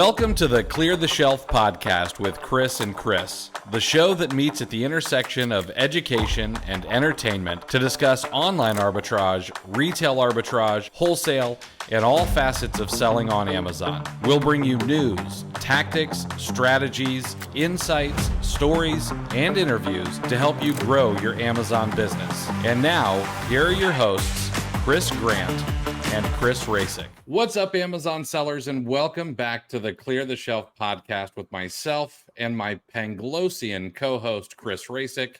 Welcome to the Clear the Shelf podcast with Chris and Chris, the show that meets at the intersection of education and entertainment to discuss online arbitrage, retail arbitrage, wholesale, and all facets of selling on Amazon. We'll bring you news, tactics, strategies, insights, stories, and interviews to help you grow your Amazon business. And now, here are your hosts, Chris Grant and Chris Rasick. What's up, Amazon sellers, and welcome back to the Clear the Shelf podcast with myself and my Penglosian co-host, Chris Rasick.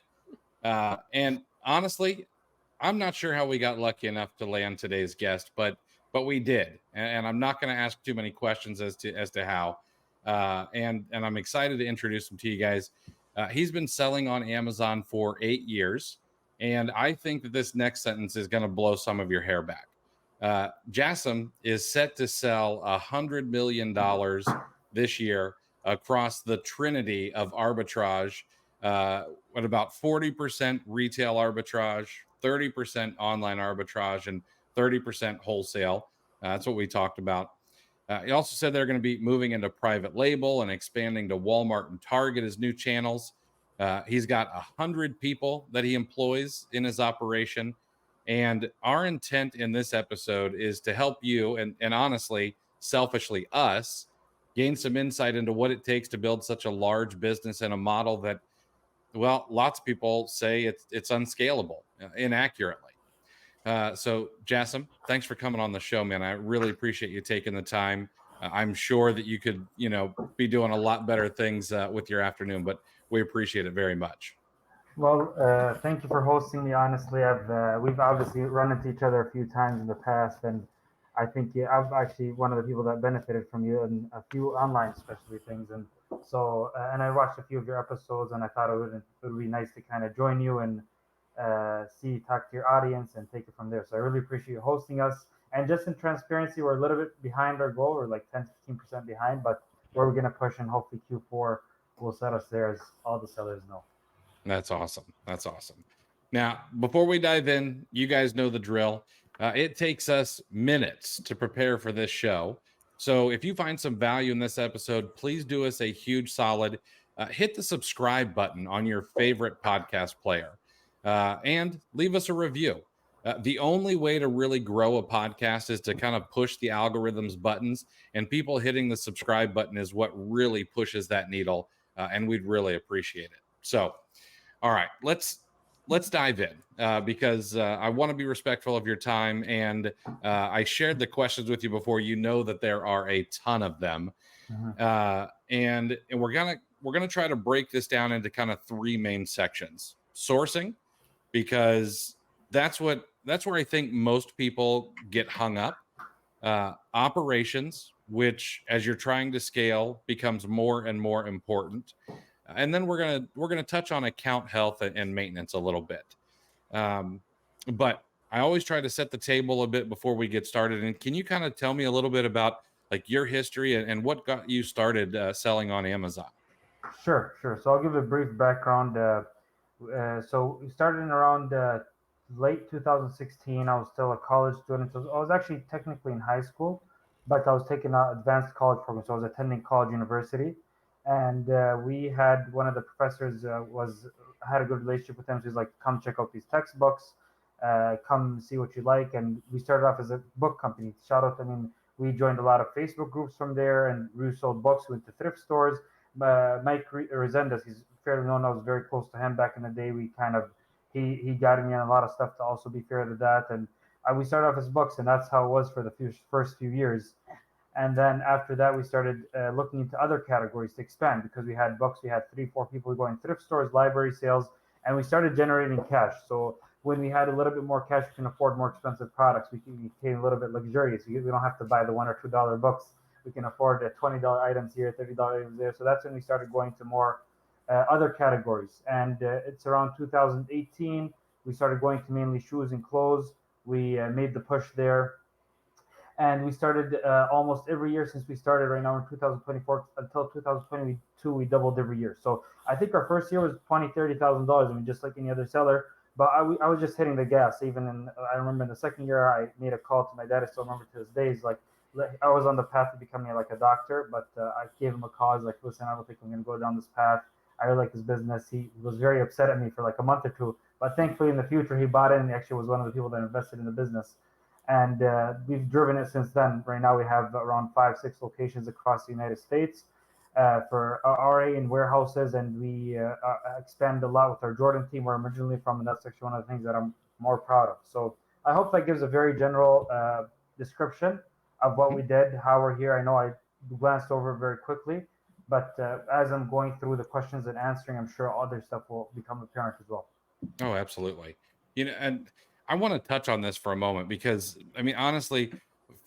And honestly, I'm not sure how we got lucky enough to land today's guest, but we did. And I'm not going to ask too many questions as to how. And I'm excited to introduce him to you guys. He's been selling on Amazon for 8 years, and I think that this next sentence is going to blow some of your hair back. Jassm is set to sell $100 million this year across the trinity of arbitrage, at about 40% retail arbitrage, 30% online arbitrage, and 30% wholesale. That's what we talked about. He also said they're going to be moving into private label and expanding to Walmart and Target as new channels. He's got 100 people that he employs in his operation. And our intent in this episode is to help you and honestly, selfishly us, gain some insight into what it takes to build such a large business and a model that, well, lots of people say it's unscalable inaccurately. So Jassm, thanks for coming on the show, man. I really appreciate you taking the time. I'm sure that you could, be doing a lot better things with your afternoon, but we appreciate it very much. Well, thank you for hosting me. Honestly, we've obviously run into each other a few times in the past, and I think I'm actually one of the people that benefited from you and a few online, especially things. And so, and I watched a few of your episodes, and I thought it would be nice to kind of join you and talk to your audience and take it from there. So I really appreciate you hosting us. And just in transparency, we're a little bit behind our goal. We're like 10-15% behind, but we're going to push, and hopefully Q4 will set us there, as all the sellers know. That's awesome. That's awesome. Now, before we dive in, you guys know the drill. It takes us minutes to prepare for this show. So if you find some value in this episode, please do us a huge solid. Hit the subscribe button on your favorite podcast player and leave us a review. The only way to really grow a podcast is to kind of push the algorithm's buttons, and people hitting the subscribe button is what really pushes that needle, and we'd really appreciate it. So, all right, let's dive in because I want to be respectful of your time, and I shared the questions with you before. You know that there are a ton of them, and we're gonna try to break this down into kind of three main sections: sourcing, because that's where I think most people get hung up; operations, which as you're trying to scale becomes more and more important. And then we're gonna touch on account health and maintenance a little bit, but I always try to set the table a bit before we get started. And can you kind of tell me a little bit about like your history and what got you started selling on Amazon? Sure. So I'll give a brief background. So we started in around late 2016. I was still a college student. So I was actually technically in high school, but I was taking an advanced college program. So I was attending college university. And we had one of the professors had a good relationship with him. So he's like, come check out these textbooks, come see what you like. And we started off as a book company. We joined a lot of Facebook groups from there, and we sold books. We went to thrift stores. Mike Resendez, he's fairly known. I was very close to him back in the day. He guided me on a lot of stuff, to also be fair to that. And we started off as books, and that's how it was for the first few years. And then after that, we started looking into other categories to expand, because we had books. We had 3-4 people going thrift stores, library sales, and we started generating cash. So when we had a little bit more cash, we can afford more expensive products. We became a little bit luxurious. We don't have to buy the $1 or $2 books. We can afford the $20 items here, $30 items there. So that's when we started going to more other categories. And it's around 2018, we started going to mainly shoes and clothes. We made the push there. And we started almost every year since we started. Right now in 2024 until 2022, we doubled every year. So I think our first year was $20,000-$30,000. I mean, just like any other seller. But I was just hitting the gas. I remember in the second year, I made a call to my dad. I still remember to this day. He's like, I was on the path to becoming like a doctor, but I gave him a cause like, listen, I don't think I'm going to go down this path. I really like this business. He was very upset at me for like a month or two, but thankfully in the future he bought in and he actually was one of the people that invested in the business. And we've driven it since then. Right now we have around 5, 6 locations across the United States for RA and warehouses, and we expand a lot with our Jordan team. We're originally from, and that's actually one of the things that I'm more proud of. So I hope that gives a very general description of what we did, how we're here. I know I glanced over very quickly, but as I'm going through the questions and answering, I'm sure other stuff will become apparent as well. Oh, absolutely. And I want to touch on this for a moment because, I mean, honestly,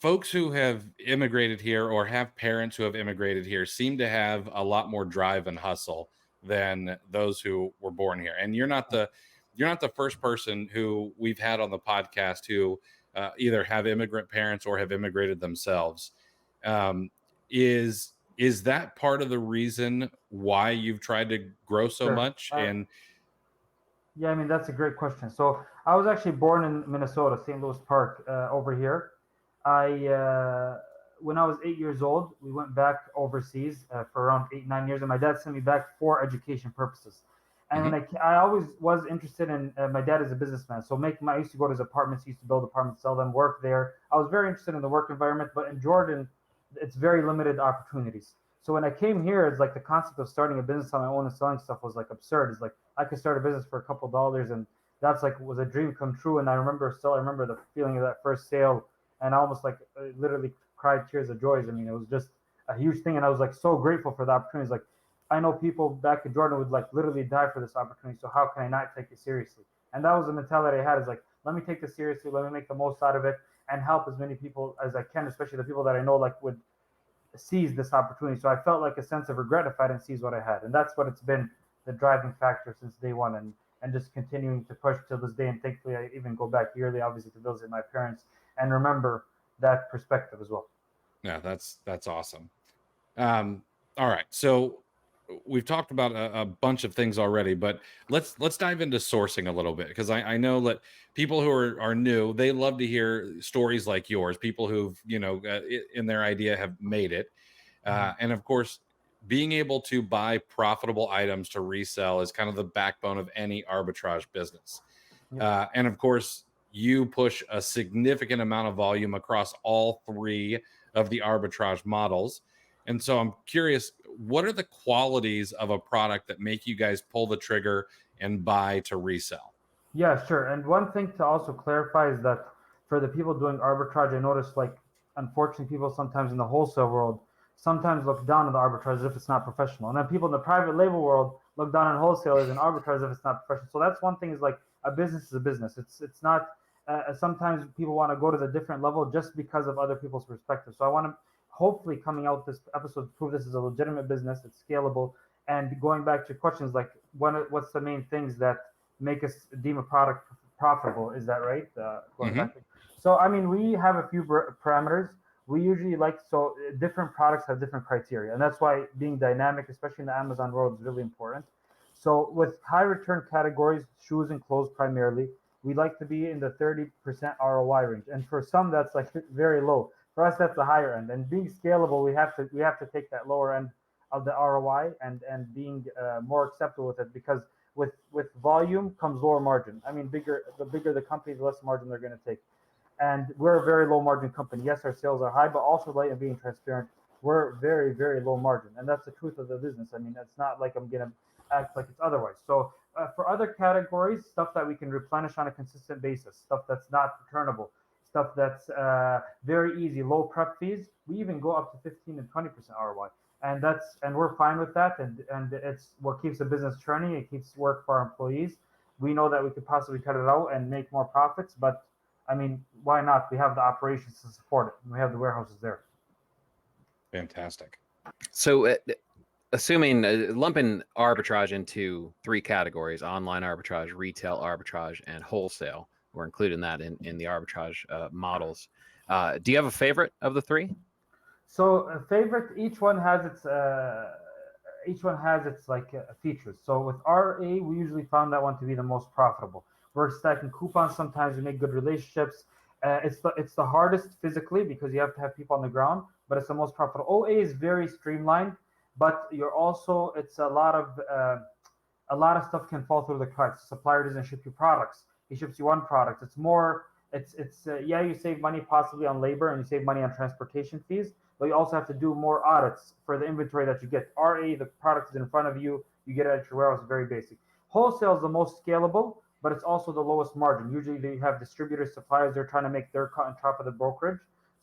folks who have immigrated here or have parents who have immigrated here seem to have a lot more drive and hustle than those who were born here. And you're not the first person who we've had on the podcast who either have immigrant parents or have immigrated themselves. Um, is that part of the reason why you've tried to grow so Sure. much? And Yeah, I mean, that's a great question. So I was actually born in Minnesota, St. Louis Park, over here. When I was 8 years old, we went back overseas for around 8, 9 years, and my dad sent me back for education purposes. And Mhm. I always was interested in, my dad is a businessman. So I used to go to his apartments, he used to build apartments, sell them, work there. I was very interested in the work environment, but in Jordan, it's very limited opportunities. So when I came here, it's like the concept of starting a business on my own and selling stuff was like absurd. It's like I could start a business for a couple dollars, and that's like was a dream come true. And I remember the feeling of that first sale, and I almost like literally cried tears of joy. I mean, it was just a huge thing, and I was like so grateful for the opportunities. Like I know people back in Jordan would like literally die for this opportunity. So how can I not take it seriously? And that was the mentality I had. Is like, let me take this seriously. Let me make the most out of it and help as many people as I can, especially the people that I know like would seize this opportunity. So I felt like a sense of regret if I didn't seize what I had, and that's what it's been the driving factor since day one, and just continuing to push till this day. And thankfully, I even go back yearly, obviously, to visit my parents and remember that perspective as well. Yeah, that's awesome. Um, all right, so we've talked about a bunch of things already, but let's dive into sourcing a little bit because I know that people who are new, they love to hear stories like yours. People who've in their idea have made it, Mhm. and of course, being able to buy profitable items to resell is kind of the backbone of any arbitrage business. Yep. And of course, you push a significant amount of volume across all three of the arbitrage models. And so I'm curious, what are the qualities of a product that make you guys pull the trigger and buy to resell? Yeah, sure. And one thing to also clarify is that for the people doing arbitrage, I noticed like unfortunately people sometimes in the wholesale world sometimes look down on the arbitrage as if it's not professional. And then people in the private label world look down on wholesalers and arbitrage as if it's not professional. So that's one thing is like a business is a business. It's not sometimes people want to go to the different level just because of other people's perspective. So I want to hopefully coming out this episode prove this is a legitimate business, it's scalable. And going back to questions like what's the main things that make us deem a product profitable. Is that right? Going Hmm. back. So, I mean, we have a few parameters. We usually like so different products have different criteria, and that's why being dynamic, especially in the Amazon world, is really important. So, with high return categories, shoes and clothes primarily, we like to be in the 30% ROI range, and for some, that's like very low. For us, that's the higher end. And being scalable, we have to take that lower end of the ROI and being more acceptable with it because with volume comes lower margin. I mean, the bigger the company, the less margin they're going to take. And we're a very low margin company. Yes, our sales are high, but also like and being transparent, we're very low margin, and that's the truth of the business. I mean, it's not like I'm gonna act like it's otherwise. So for other categories, stuff that we can replenish on a consistent basis, stuff that's not returnable, stuff that's very easy, low prep fees, we even go up to 15 and 20% ROI, and we're fine with that, and it's what keeps the business churning. It keeps work for our employees. We know that we could possibly cut it out and make more profits, but I mean, why not? We have the operations to support it. We have the warehouses there. Fantastic. So, assuming lumping arbitrage into three categories: online arbitrage, retail arbitrage, and wholesale. We're including that in the arbitrage models. Do you have a favorite of the three? So favorite, each one has its like features. So with RA, we usually found that one to be the most profitable. We're stacking coupons. Sometimes we make good relationships, It's the hardest physically because you have to have people on the ground, but it's the most profitable. OA is very streamlined, but you're also it's a lot of stuff can fall through the cracks. The supplier doesn't ship you products; he ships you one product. It's more. It's yeah, you save money possibly on labor and you save money on transportation fees, but you also have to do more audits for the inventory that you get. RA, the product is in front of you, you get it at your warehouse, very basic. Wholesale is the most scalable, but it's also the lowest margin. Usually they have distributors, suppliers, they're trying to make their cut on top of the brokerage.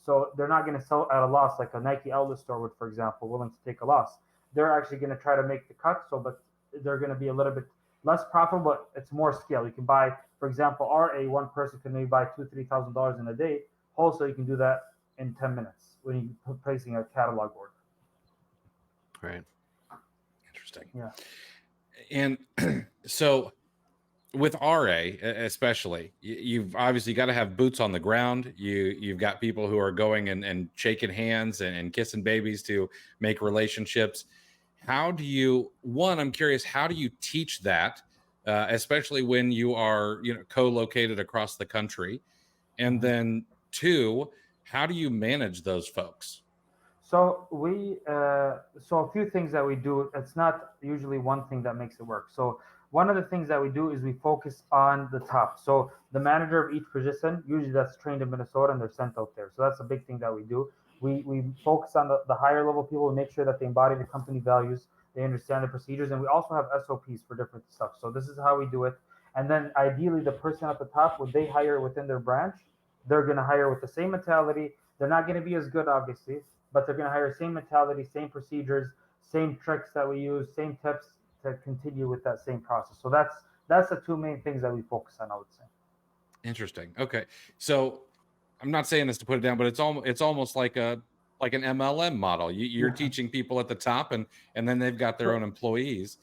So they're not going to sell at a loss like a Nike outlet store would, for example, willing to take a loss. They're actually going to try to make the cut. So, but they're going to be a little bit less profitable, but it's more scale. You can buy, for example, RA, one person can maybe buy $2,000-3,000 in a day. Wholesale, you can do that in 10 minutes when you're placing a catalog order. Right. Interesting. Yeah. And so with RA especially, you've obviously got to have boots on the ground. You've got people who are going and shaking hands and kissing babies to make relationships. How do you, one, I'm curious, how do you teach that, especially when you are, co-located across the country? And then two, how do you manage those folks? So so a few things that we do. It's not usually one thing that makes it work. So one of the things that we do is we focus on the top. So the manager of each position, usually that's trained in Minnesota and they're sent out there. So that's a big thing that we do. We focus on the higher level people. We make sure that they embody the company values, they understand the procedures, and we also have SOPs for different stuff. So this is how we do it. And then ideally, the person at the top, would they hire within their branch, they're going to hire with the same mentality. They're not going to be as good, obviously, but they're going to hire same mentality, same procedures, same tricks that we use, same tips to continue with that same process. So that's the two main things that we focus on, I would say. Interesting. Okay. So I'm not saying this to put it down, but it's almost like an MLM model. You're teaching people at the top and then they've got their own employees.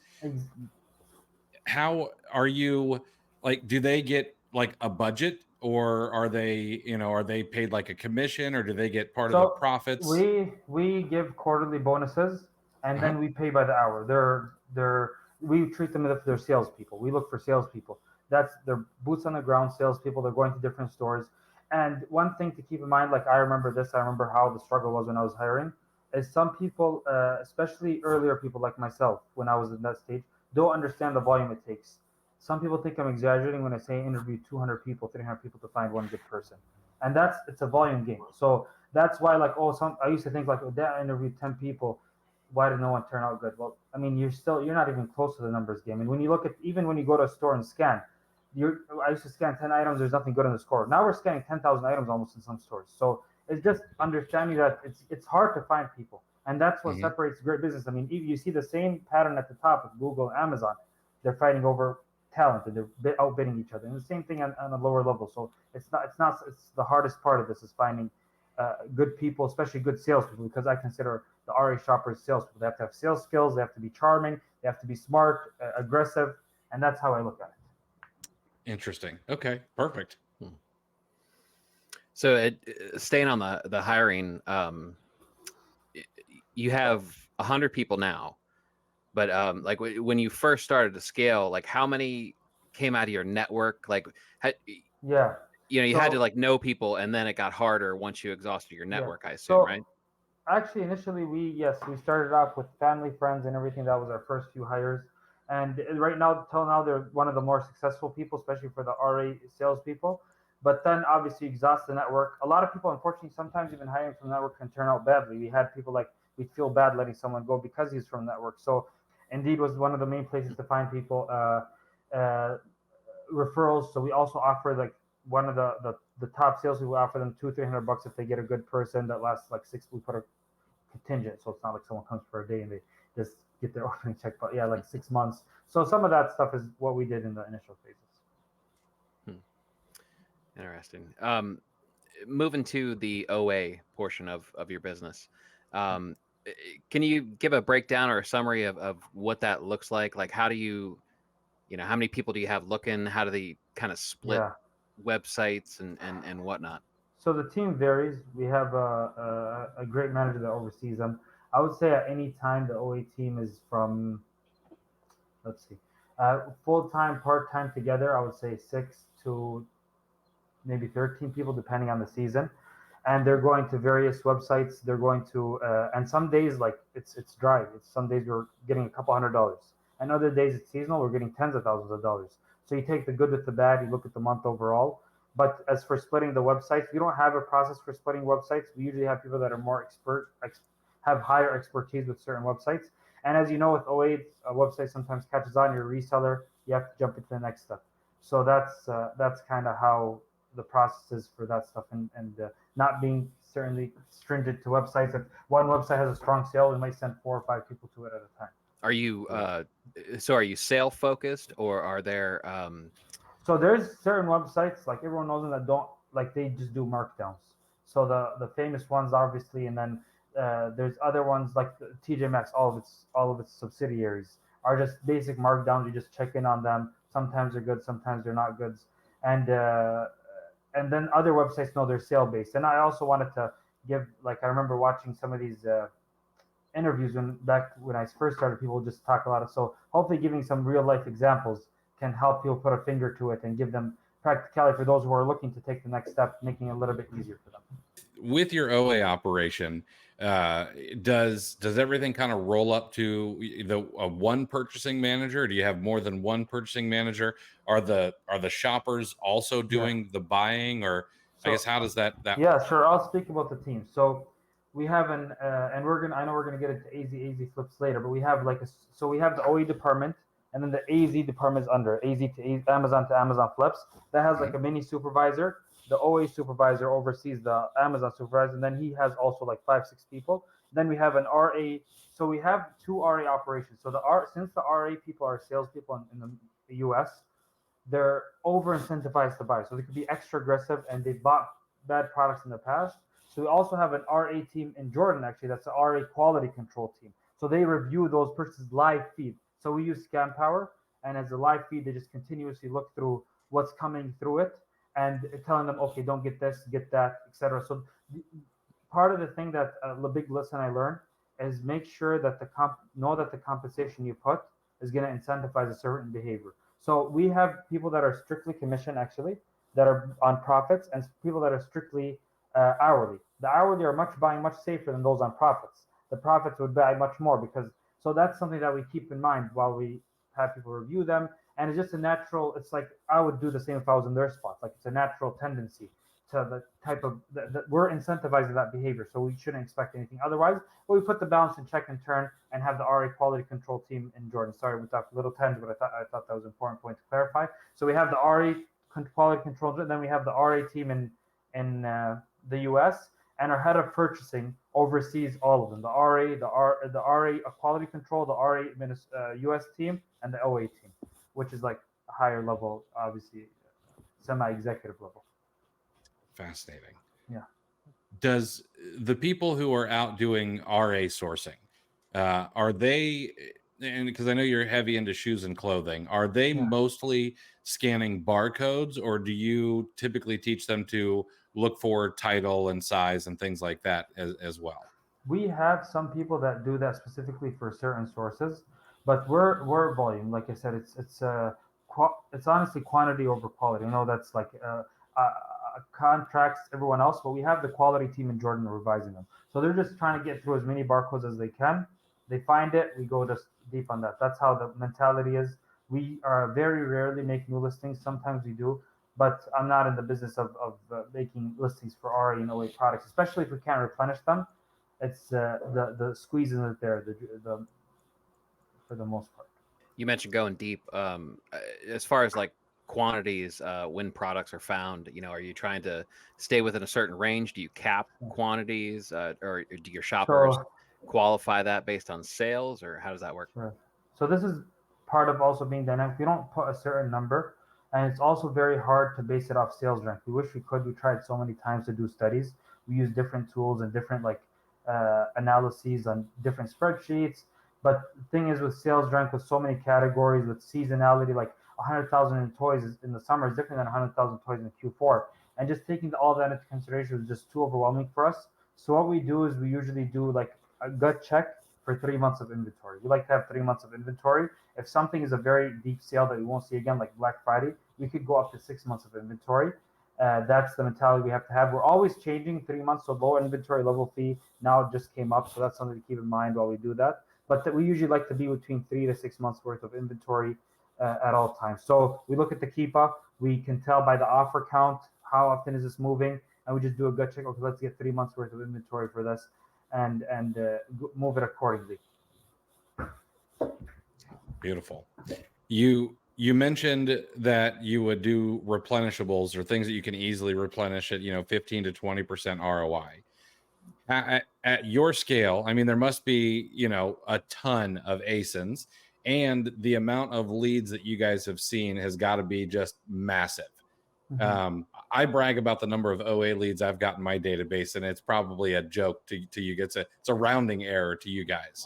How are you, like, do they get like a budget, or are they paid like a commission, or do they get part of the profits? We give quarterly bonuses and then we pay by the hour. We treat them as if they're salespeople. We look for salespeople. That's their boots on the ground salespeople. They're going to different stores. And one thing to keep in mind, like I remember how the struggle was when I was hiring, is some people, especially earlier people like myself, when I was in that stage, don't understand the volume it takes. Some people think I'm exaggerating when I say interview 200 people, 300 people to find one good person, and it's a volume game. So that's why, like, I used to think like, that I interviewed 10 people, why did no one turn out good? Well, I mean, you're not even close to the numbers game. And when you look at, even when you go to a store and scan, I used to scan 10 items, there's nothing good in the score. Now we're scanning 10,000 items almost in some stores. So it's just understanding that it's hard to find people. And that's what separates great business. I mean, you see the same pattern at the top with Google and Amazon. They're fighting over talent and they're outbidding each other. And the same thing on a lower level. So it's the hardest part of this is finding good people, especially good salespeople, because I consider the RA shoppers salespeople. They have to have sales skills. They have to be charming. They have to be smart, aggressive. And that's how I look at it. Interesting. Okay, perfect. So staying on the hiring, you have 100 people now, but like when you first started to scale, like how many came out of your network? Like, you had to like know people, and then it got harder once you exhausted your network, I assume, right? Actually, initially we started off with family, friends, and everything. That was our first few hires. And right now, till now, they're one of the more successful people, especially for the RA salespeople. But then obviously exhaust the network. A lot of people, unfortunately, sometimes even hiring from the network can turn out badly. We had people like, we'd feel bad letting someone go because he's from the network. So Indeed was one of the main places to find people. Referrals. So we also offer like one of the top sales, we offer them $200-300 if they get a good person that lasts like 6. We put a contingent, so it's not like someone comes for a day and they just get their opening check, but yeah, like 6 months. So some of that stuff is what we did in the initial phases. Interesting. Moving to the OA portion of your business, can you give a breakdown or a summary of what that looks like? Like, how do you how many people do you have looking? How do they kind of split websites and whatnot? So the team varies. We have a great manager that oversees them. I would say at any time the OA team is from, let's see, full time, part time together. I would say 6 to maybe 13 people, depending on the season. And they're going to various websites. They're going to, and some days like it's dry. It's some days we're getting a couple $100, and other days it's seasonal. We're getting tens of thousands of dollars. So you take the good with the bad. You look at the month overall. But as for splitting the websites, we don't have a process for splitting websites. We usually have people that are more have higher expertise with certain websites. And as you know, with O8, a website sometimes catches on. You're a reseller. You have to jump into the next step. So that's kind of how the process is for that stuff, and not being certainly stringent to websites. If one website has a strong sale, we might send 4 or 5 people to it at a time. Are you are you sale focused, or are there So there's certain websites, like everyone knows them, that don't, like, they just do markdowns. So the famous ones, obviously, and then there's other ones like TJ Maxx. All of its subsidiaries are just basic markdowns. You just check in on them. Sometimes they're good, sometimes they're not good, and then other websites know they're sale based. And I also wanted to give, like, I remember watching some of these interviews when I first started. People just talk a lot of, so hopefully giving some real life examples can help people put a finger to it and give them practicality for those who are looking to take the next step, making it a little bit easier for them. With your OA operation, does everything kind of roll up to the one purchasing manager? Do you have more than one purchasing manager? Are the shoppers also doing the buying, or I guess how does that Yeah, work? sure. I'll speak about the team. So we have and I know we're gonna get into AZ flips later, but we have so we have the OE department, and then the AZ department is under AZ to Amazon flips. That has like a mini supervisor. The OA supervisor oversees the Amazon supervisor, and then he has also like 5-6 people. Then we have an RA. So we have 2 RA operations. So since the RA people are salespeople in the US, they're over incentivized to buy. So they could be extra aggressive, and they bought bad products in the past. So we also have an RA team in Jordan, actually, that's the RA quality control team. So they review those purchases live feed. So we use Scan Power, and as a live feed, they just continuously look through what's coming through it and telling them, okay, don't get this, get that, etc. So part of the thing that the big lesson I learned is make sure that know that the compensation you put is going to incentivize a certain behavior. So we have people that are strictly commission, actually, that are on profits, and people that are strictly hourly. The hourly are buying much safer than those on profits. The profits would buy much more so that's something that we keep in mind while we have people review them. And it's just a natural, it's like I would do the same if I was in their spots. Like, it's a natural tendency to the type of that we're incentivizing that behavior. So we shouldn't expect anything otherwise. But we put the balance in check and turn and have the RA quality control team in Jordan. Sorry, we talked a little tangent, but I thought that was an important point to clarify. So we have the RA quality control, and then we have the RA team in the US, and our head of purchasing oversees all of them: the RA quality control, the RA US team, and the OA team, which is like a higher level, obviously semi-executive level. Fascinating. Yeah. Does the people who are out doing RA sourcing, are they, and because I know you're heavy into shoes and clothing, are they mostly scanning barcodes, or do you typically teach them to look for title and size and things like that as well? We have some people that do that specifically for certain sources, but we're volume. Like I said, it's honestly quantity over quality. I know that's like contracts everyone else, but we have the quality team in Jordan revising them. So they're just trying to get through as many barcodes as they can. They find it, we go just deep on that. That's how the mentality is. We are very rarely make new listings. Sometimes we do, but I'm not in the business of making listings for RE and OA products, especially if we can't replenish them. It's the squeeze isn't there for the most part. You mentioned going deep. As far as like quantities, when products are found, are you trying to stay within a certain range? Do you cap quantities, or do your shoppers qualify that based on sales, or how does that work? Sure. So this is part of also being dynamic. We don't put a certain number, and it's also very hard to base it off sales rank. We wish we could. We tried so many times to do studies. We use different tools and different analyses on different spreadsheets. But the thing is, with sales rank, with so many categories, with seasonality, like 100,000 in toys in the summer is different than 100,000 toys in Q4. And just taking all that into consideration was just too overwhelming for us. So what we do is we usually do like a gut check for 3 months of inventory. We like to have 3 months of inventory. If something is a very deep sale that we won't see again, like Black Friday, we could go up to 6 months of inventory. That's the mentality we have to have. We're always changing 3 months, so low inventory level fee now just came up, so that's something to keep in mind while we do that. But we usually like to be between 3 to 6 months worth of inventory at all times. So we look at the keepa. We can tell by the offer count how often is this moving, and we just do a gut check. Okay, let's get 3 months worth of inventory for this, and move it accordingly. Beautiful. You mentioned that you would do replenishables or things that you can easily replenish at 15 to 20% ROI. At your scale, I mean, there must be a ton of ASINs, and the amount of leads that you guys have seen has got to be just massive. I brag about the number of OA leads I've got in my database, and it's probably a joke to you. It's a rounding error to you guys.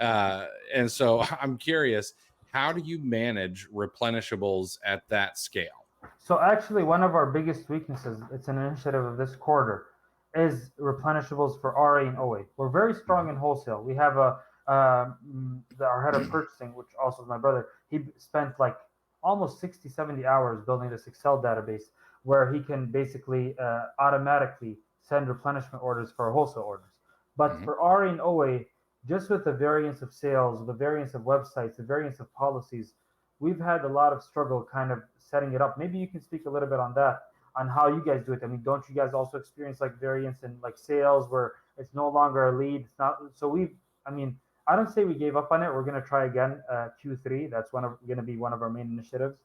And so I'm curious, how do you manage replenishables at that scale? So actually, one of our biggest weaknesses, it's an initiative of this quarter, is replenishables for RA and OA. We're very strong in wholesale. We have our head of purchasing, which also is my brother. He spent like almost 60, 70 hours building this Excel database where he can basically automatically send replenishment orders for wholesale orders. But for RA and OA, just with the variance of sales, the variance of websites, the variance of policies, we've had a lot of struggle kind of setting it up. Maybe you can speak a little bit on that, on how you guys do it. I mean, don't you guys also experience like variance in like sales where it's no longer a lead? It's not. So I don't say we gave up on it. We're going to try again Q3. That's going to be one of our main initiatives.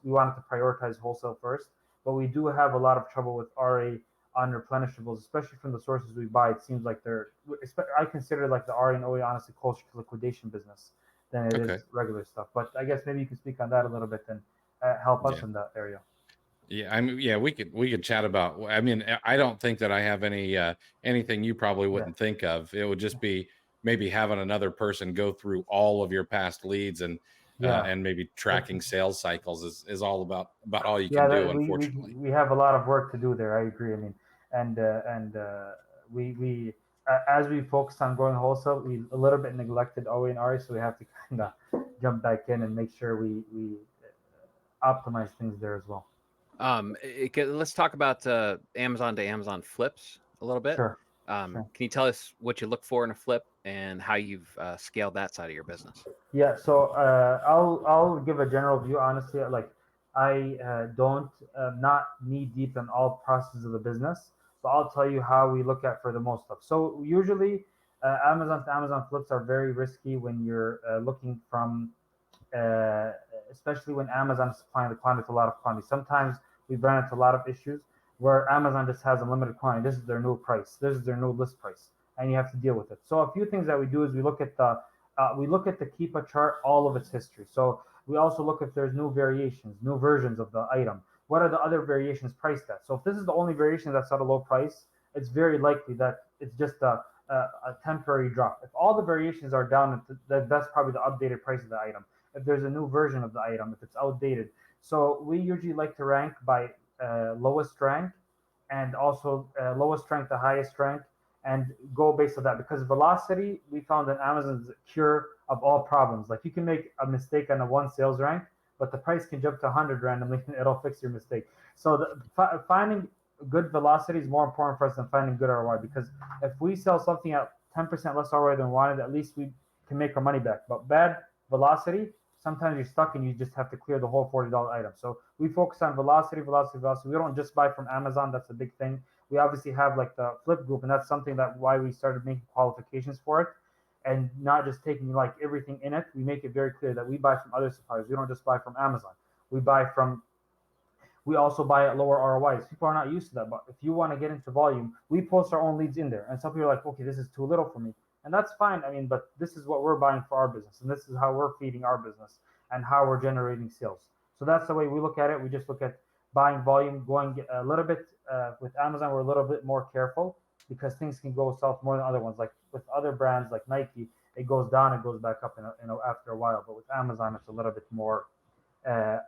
We wanted to prioritize wholesale first, but we do have a lot of trouble with RA on replenishables, especially from the sources we buy. It seems like I consider like the RA and OA honestly closer to liquidation business than it is regular stuff. But I guess maybe you can speak on that a little bit and help us in that area. Yeah, I mean, we could chat about. I mean, I don't think that I have anything you probably wouldn't think of. It would just be maybe having another person go through all of your past leads and maybe tracking sales cycles is all about all you can do. Unfortunately, we have a lot of work to do there. I agree. I mean, and we as we focused on growing wholesale, we a little bit neglected OA and RA, so we have to kind of jump back in and make sure we optimize things there as well. Let's talk about Amazon to Amazon flips a little bit. Sure. Can you tell us what you look for in a flip and how you've scaled that side of your business? Yeah, so I'll give a general view. Honestly, like I don't not knee deep in all processes of the business, so I'll tell you how we look at for the most stuff. So usually, Amazon to Amazon flips are very risky when you're looking from, especially when Amazon is supplying the quantity with a lot of quantity. Sometimes we run into a lot of issues where Amazon just has a limited quantity. This is their new price. This is their new list price, and you have to deal with it. So a few things that we do is we look at the Keepa chart, all of its history. So we also look if there's new variations, new versions of the item. What are the other variations priced at? So if this is the only variation that's at a low price, it's very likely that it's just a temporary drop. If all the variations are down, that's probably the updated price of the item. If there's a new version of the item, if it's outdated. So we usually like to rank by lowest rank and also lowest rank to highest rank and go based on that, because velocity, we found that Amazon's the cure of all problems. Like you can make a mistake on a one sales rank, but the price can jump to 100 randomly and it'll fix your mistake. So finding good velocity is more important for us than finding good ROI, because if we sell something at 10% less ROI than wanted, at least we can make our money back. But bad velocity, sometimes you're stuck and you just have to clear the whole $40 item. So we focus on velocity. We don't just buy from Amazon. That's a big thing. We obviously have like the flip group, and that's something that why we started making qualifications for it and not just taking like everything in it. We make it very clear that we buy from other suppliers. We don't just buy from Amazon. We also buy at lower ROIs. People are not used to that, but if you want to get into volume, we post our own leads in there. And some people are like, okay, this is too little for me. And that's fine. I mean, but this is what we're buying for our business, and this is how we're feeding our business and how we're generating sales. So that's the way we look at it. We just look at buying volume, going a little bit with Amazon. We're a little bit more careful because things can go south more than other ones. Like with other brands like Nike, it goes down and goes back up after a while. But with Amazon, it's a little bit more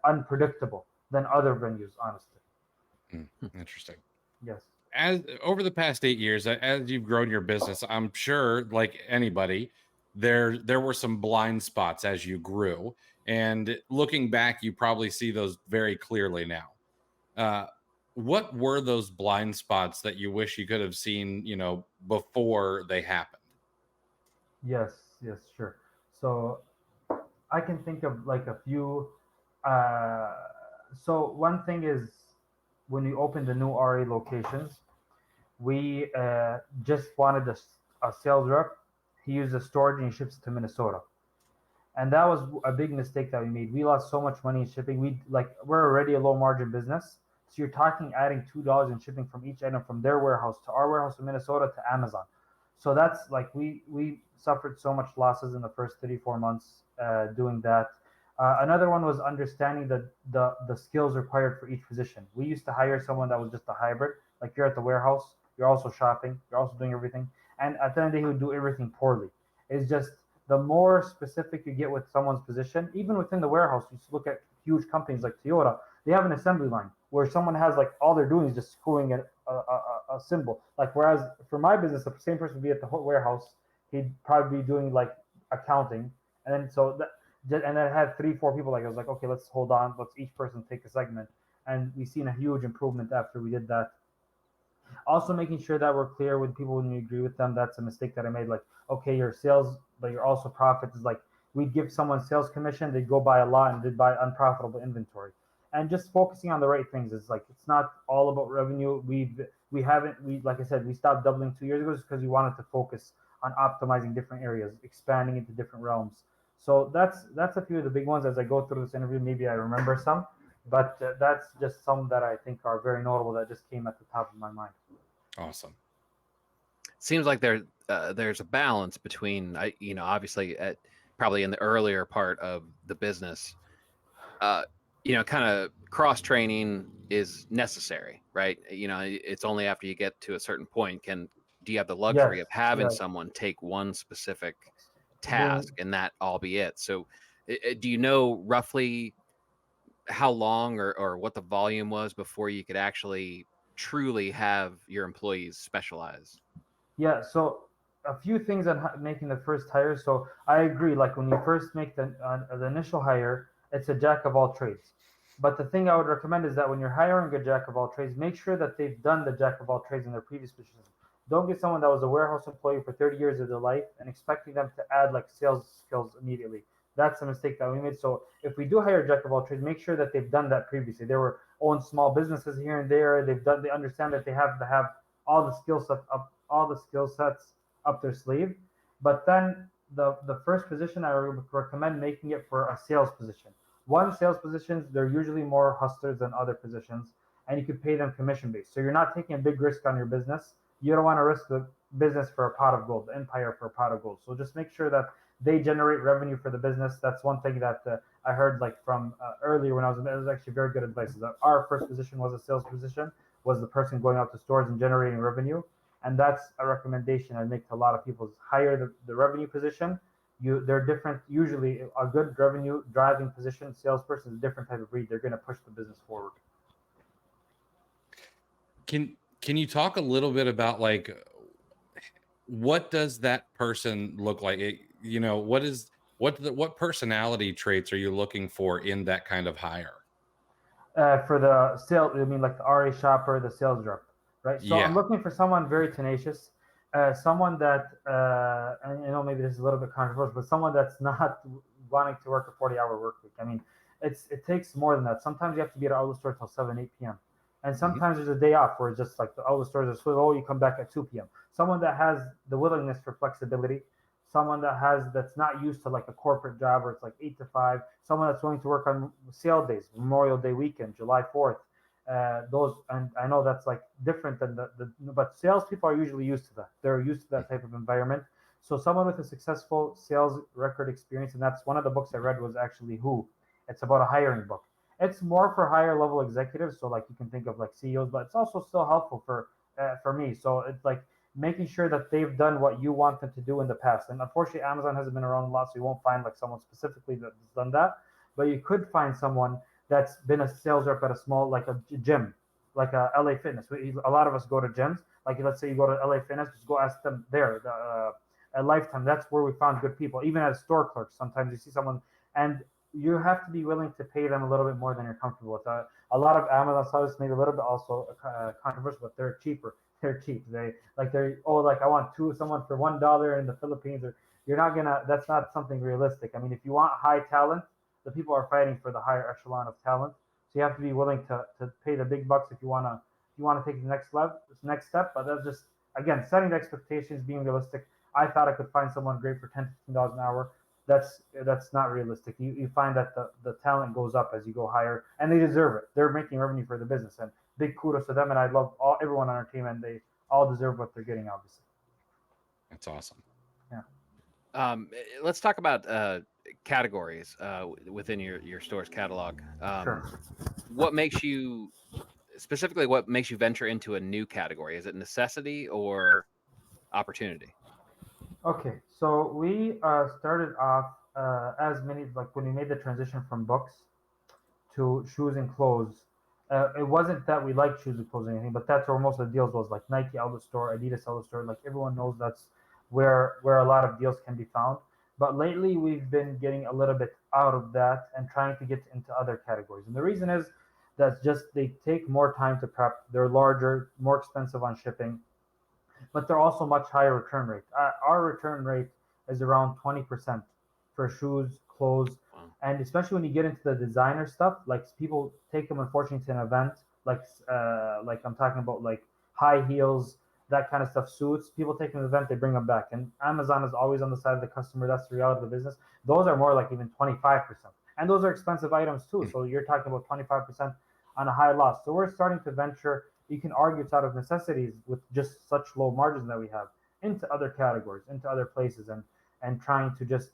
unpredictable than other venues, honestly. Interesting. Yes. As over the past 8 years, as you've grown your business, I'm sure, like anybody, there were some blind spots as you grew. And looking back, you probably see those very clearly now. what were those blind spots that you wish you could have seen, before they happened? Yes, sure. So I can think of like a few. Uh, so one thing is when we opened the new RA locations, we just wanted a sales rep. He used a storage and he ships to Minnesota. And that was a big mistake that we made. We lost so much money in shipping. We're already a low margin business, so you're talking adding $2 in shipping from each item from their warehouse to our warehouse in Minnesota to Amazon. So that's like we suffered so much losses in the first 34 months doing that. Another one was understanding the skills required for each position. We used to hire someone that was just a hybrid, like you're at the warehouse, you're also shopping, you're also doing everything, and at the end of the day, he would do everything poorly. It's just the more specific you get with someone's position, even within the warehouse, you look at huge companies like Toyota, they have an assembly line where someone has like all they're doing is just screwing a symbol. Like, whereas for my business, the same person would be at the warehouse, he'd probably be doing like accounting. And then and then I had 3, 4 people. Like, I was like, okay, let's hold on. Let's each person take a segment. And we've seen a huge improvement after we did that. Also, making sure that we're clear with people when we agree with them. That's a mistake that I made. Like, okay, your sales, but your also profits is like we'd give someone sales commission, they'd go buy a lot and they'd buy unprofitable inventory. And just focusing on the right things is like it's not all about revenue. We haven't we like I said, we stopped doubling 2 years ago just because we wanted to focus on optimizing different areas, expanding into different realms. So that's a few of the big ones. As I go through this interview, maybe I remember some, but that's just some that I think are very notable that just came at the top of my mind. Awesome. Seems like there's a balance between obviously at probably in the earlier part of the business, kind of cross training is necessary, right? It's only after you get to a certain point do you have the luxury Yes, of having yes. someone take one specific Being task and that all be it. So do you know roughly how long or what the volume was before you could actually truly have your employees specialize? Yeah, so a few things on making the first hire. So I agree. Like when you first make the initial hire, it's a jack of all trades. But the thing I would recommend is that when you're hiring a jack of all trades, make sure that they've done the jack of all trades in their previous positions. Don't get someone that was a warehouse employee for 30 years of their life and expecting them to add like sales skills immediately. That's a mistake that we made. So if we do hire a jack of all trades, make sure that they've done that previously. They were own small businesses here and there. They understand that they have to have all the skill sets up their sleeve. But then the first position I would recommend making it for a sales position. One, sales positions, they're usually more hustlers than other positions, and you could pay them commission based. So you're not taking a big risk on your business. You don't want to risk the business for a pot of gold, the empire for a pot of gold. So just make sure that they generate revenue for the business. That's one thing that I heard like from earlier when I was in, it was actually very good advice. That our first position was a sales position, was the person going out to stores and generating revenue. And that's a recommendation I make to a lot of people: is hire the revenue position. They're different. Usually, a good revenue driving position salesperson is a different type of breed. They're going to push the business forward. Can you talk a little bit about like what does that person look like? What personality traits are you looking for in that kind of hire? For the sale, I mean like the RA shopper, the sales rep, right? So I'm Yeah. looking for someone very tenacious, someone that, and maybe this is a little bit controversial, but someone that's not wanting to work a 40-hour work week. I mean, it takes more than that. Sometimes you have to be at outlet store till 7, 8 p.m. And sometimes there's a day off where it's just like the outlet stores are slow. Oh, you come back at 2 p.m. Someone that has the willingness for flexibility, someone that's not used to like a corporate job where it's like 8 to 5, someone that's willing to work on sale days, Memorial Day weekend, July 4th. Those, and I know that's like different than but salespeople are usually used to that. They're used to that type of environment. So someone with a successful sales record experience, and that's one of the books I read was actually Who. It's about a hiring book. It's more for higher level executives, so like you can think of like CEOs, but it's also still helpful for me. So it's like making sure that they've done what you want them to do in the past. And unfortunately, Amazon hasn't been around a lot, so you won't find like someone specifically that's done that. But you could find someone that's been a sales rep at a small, like a gym, like a LA Fitness. A lot of us go to gyms. Like let's say you go to LA Fitness, just go ask them there. At Lifetime, that's where we found good people. Even as store clerks, sometimes you see someone, and you have to be willing to pay them a little bit more than you're comfortable with. A lot of Amazon sellers, maybe a little bit also controversial, but they're cheaper. They're cheap. I want someone for $1 in the Philippines, or you're not gonna. That's not something realistic. I mean, if you want high talent, the people are fighting for the higher echelon of talent. So you have to be willing to pay the big bucks if you wanna take the next step. But that's just, again, setting the expectations, being realistic. I thought I could find someone great for $10, $15 an hour. That's not realistic. You find that the talent goes up as you go higher, and they deserve it. They're making revenue for the business, and big kudos to them. And I love everyone on our team, and they all deserve what they're getting, obviously. That's awesome. Yeah. Let's talk about categories within your store's catalog. Sure. What makes you venture into a new category? Is it necessity or opportunity? Okay, so we started off as many, like when we made the transition from books to shoes and clothes. It wasn't that we liked shoes and clothes or anything, but that's where most of the deals was, like Nike outlet store, Adidas outlet store. Like everyone knows that's where a lot of deals can be found. But lately we've been getting a little bit out of that and trying to get into other categories. And the reason is that's just they take more time to prep. They're larger, more expensive on shipping, but they're also much higher return rate. Our return rate is around 20% for shoes, clothes, and especially when you get into the designer stuff, like people take them unfortunately to an event, like I'm talking about like high heels, that kind of stuff, suits. People take them to an event, they bring them back, and Amazon is always on the side of the customer. That's the reality of the business. Those are more like even 25%, and those are expensive items too. So you're talking about 25% on a high loss. So we're starting to venture, you can argue it's out of necessities with just such low margins that we have, into other categories, into other places, and trying to just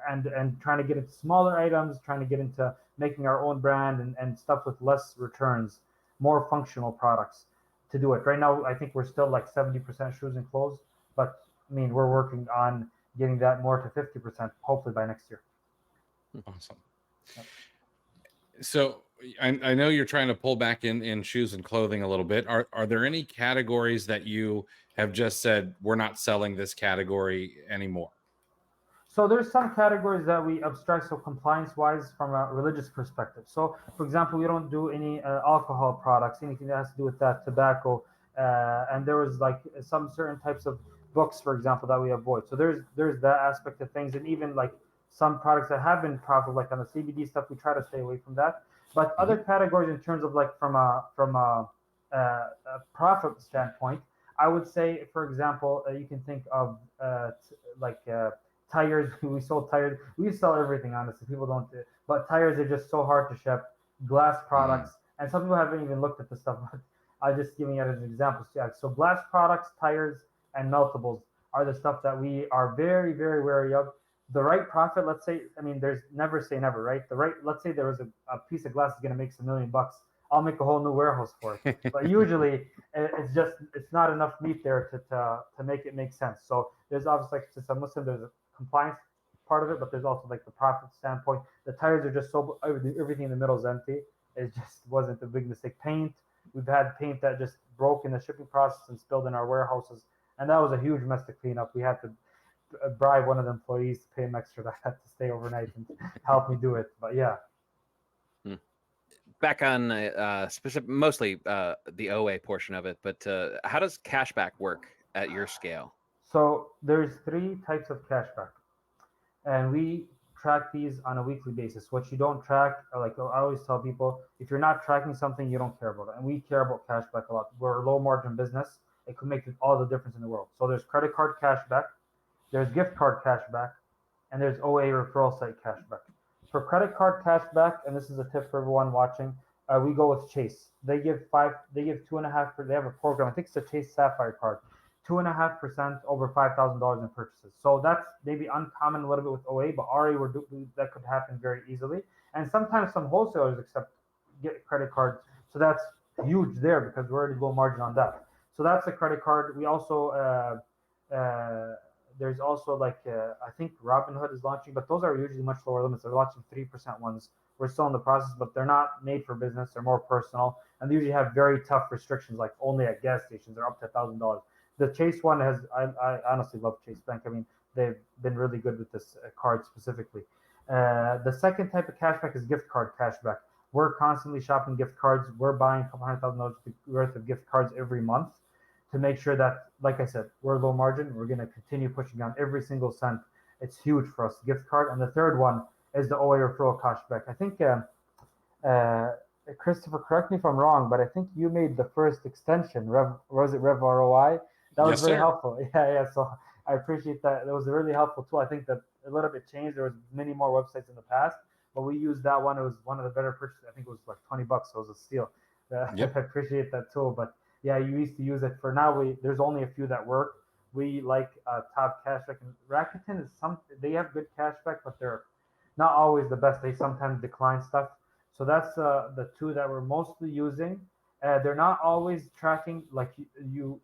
and trying to get into smaller items, trying to get into making our own brand, and stuff with less returns, more functional products to do it. Right now, I think we're still like 70% shoes and clothes, but I mean, we're working on getting that more to 50%, hopefully by next year. Awesome. So I know you're trying to pull back in shoes and clothing a little bit. Are there any categories that you have just said, we're not selling this category anymore? So there's some categories that we abstract, so compliance-wise from a religious perspective. So, for example, we don't do any alcohol products, anything that has to do with that, tobacco, and there was like some certain types of books, for example, that we avoid. So there's that aspect of things, and even like some products that have been profitable, like on the CBD stuff, we try to stay away from that. But other categories, in terms of like from a profit standpoint, I would say, for example, you can think of tires. We sold tires. We sell everything, honestly. People don't, but tires are just so hard to ship. Glass products, and some people haven't even looked at the stuff. But I'm just giving it as an example. So glass products, tires, and meltables are the stuff that we are very, very wary of. The right profit, let's say, I mean, there's never say never, right? Let's say there was a piece of glass is going to make $1 million. I'll make a whole new warehouse for it. But usually, it's not enough meat there to make it make sense. So there's obviously, like, since I'm Muslim, there's a compliance part of it, but there's also like the profit standpoint. The tires are just so everything in the middle is empty. It just wasn't a big mistake. Paint, we've had paint that just broke in the shipping process and spilled in our warehouses, and that was a huge mess to clean up. We had to bribe one of the employees to pay him extra that had to stay overnight and help me do it. But yeah. Back on mostly the OA portion of it, but how does cashback work at your scale? So there's 3 types of cashback, and we track these on a weekly basis. What you don't track, like I always tell people, if you're not tracking something, you don't care about it. And we care about cashback a lot. We're a low margin business. It could make all the difference in the world. So there's credit card cashback, there's gift card cashback, and there's OA referral site cashback. For credit card cashback, and this is a tip for everyone watching, we go with Chase. They give 2.5%. They have a program. I think it's the Chase Sapphire card. 2.5% over $5,000 in purchases. So that's maybe uncommon a little bit with OA, but RA that could happen very easily. And sometimes some wholesalers get credit cards, so that's huge there because we're already low margin on that. So that's a credit card. We also there's also I think Robinhood is launching, but those are usually much lower limits. They're launching 3% ones. We're still in the process, but they're not made for business. They're more personal, and they usually have very tough restrictions, like only at gas stations. They're up to $1,000. The Chase one I honestly love Chase Bank. I mean, they've been really good with this card specifically. The second type of cashback is gift card cashback. We're constantly shopping gift cards. We're buying a couple $100,000 worth of gift cards every month to make sure that, like I said, we're low margin. We're going to continue pushing down every single cent. It's huge for us, gift card. And the third one is the OA referral cashback. I think, uh, Christopher, correct me if I'm wrong, but I think you made the first extension. Was it Rev ROI? That was Yes, very sir. helpful. Yeah. So I appreciate that. It was a really helpful tool. I think that a little bit changed. There was many more websites in the past, but we used that one. It was one of the better purchases. I think it was like $20, so it was a steal. Yep. I appreciate that tool. But yeah, you used to use it. For now, there's only a few that work. We like Top Cashback and Rakuten is some. They have good cashback, but they're not always the best. They sometimes decline stuff. So that's the two that we're mostly using. They're not always tracking. Like you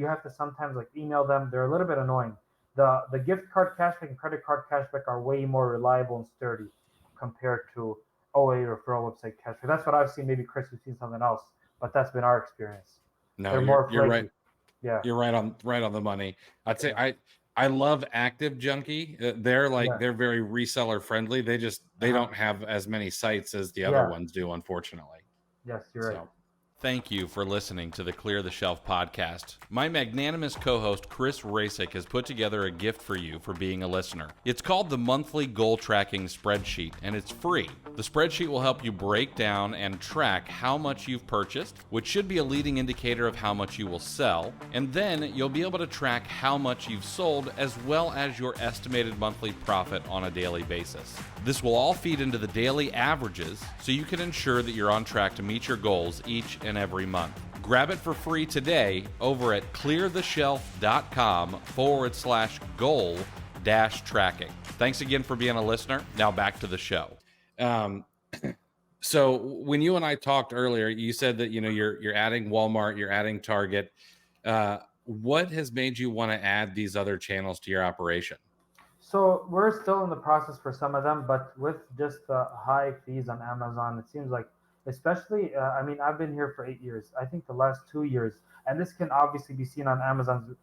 have to sometimes like email them. They're a little bit annoying. The gift card cashback and credit card cashback are way more reliable and sturdy compared to OA referral website cashback. That's what I've seen. Maybe Chris, you've seen something else, but that's been our experience. No, They're more you're flaky. right. Yeah. You're right on the money. I'd say Yeah. I love Active Junkie. They're like Yeah. they're very reseller friendly. They Uh-huh. don't have as many sites as the other Yeah. ones do, unfortunately. Yes, you're right. So thank you for listening to the Clear the Shelf podcast. My magnanimous co-host Chris Rasick has put together a gift for you for being a listener. It's called the Monthly Goal Tracking Spreadsheet, and it's free. The spreadsheet will help you break down and track how much you've purchased, which should be a leading indicator of how much you will sell, and then you'll be able to track how much you've sold as well as your estimated monthly profit on a daily basis. This will all feed into the daily averages so you can ensure that you're on track to meet your goals each and every month. Grab it for free today over at cleartheshelf.com/goal-tracking. Thanks again for being a listener. Now back to the show. So when you and I talked earlier, you said that you're adding Walmart, you're adding Target. What has made you want to add these other channels to your operation? So we're still in the process for some of them, but with just the high fees on Amazon, it seems like, especially, I mean, I've been here for 8 years. I think the last 2 years, and this can obviously be seen on Amazon's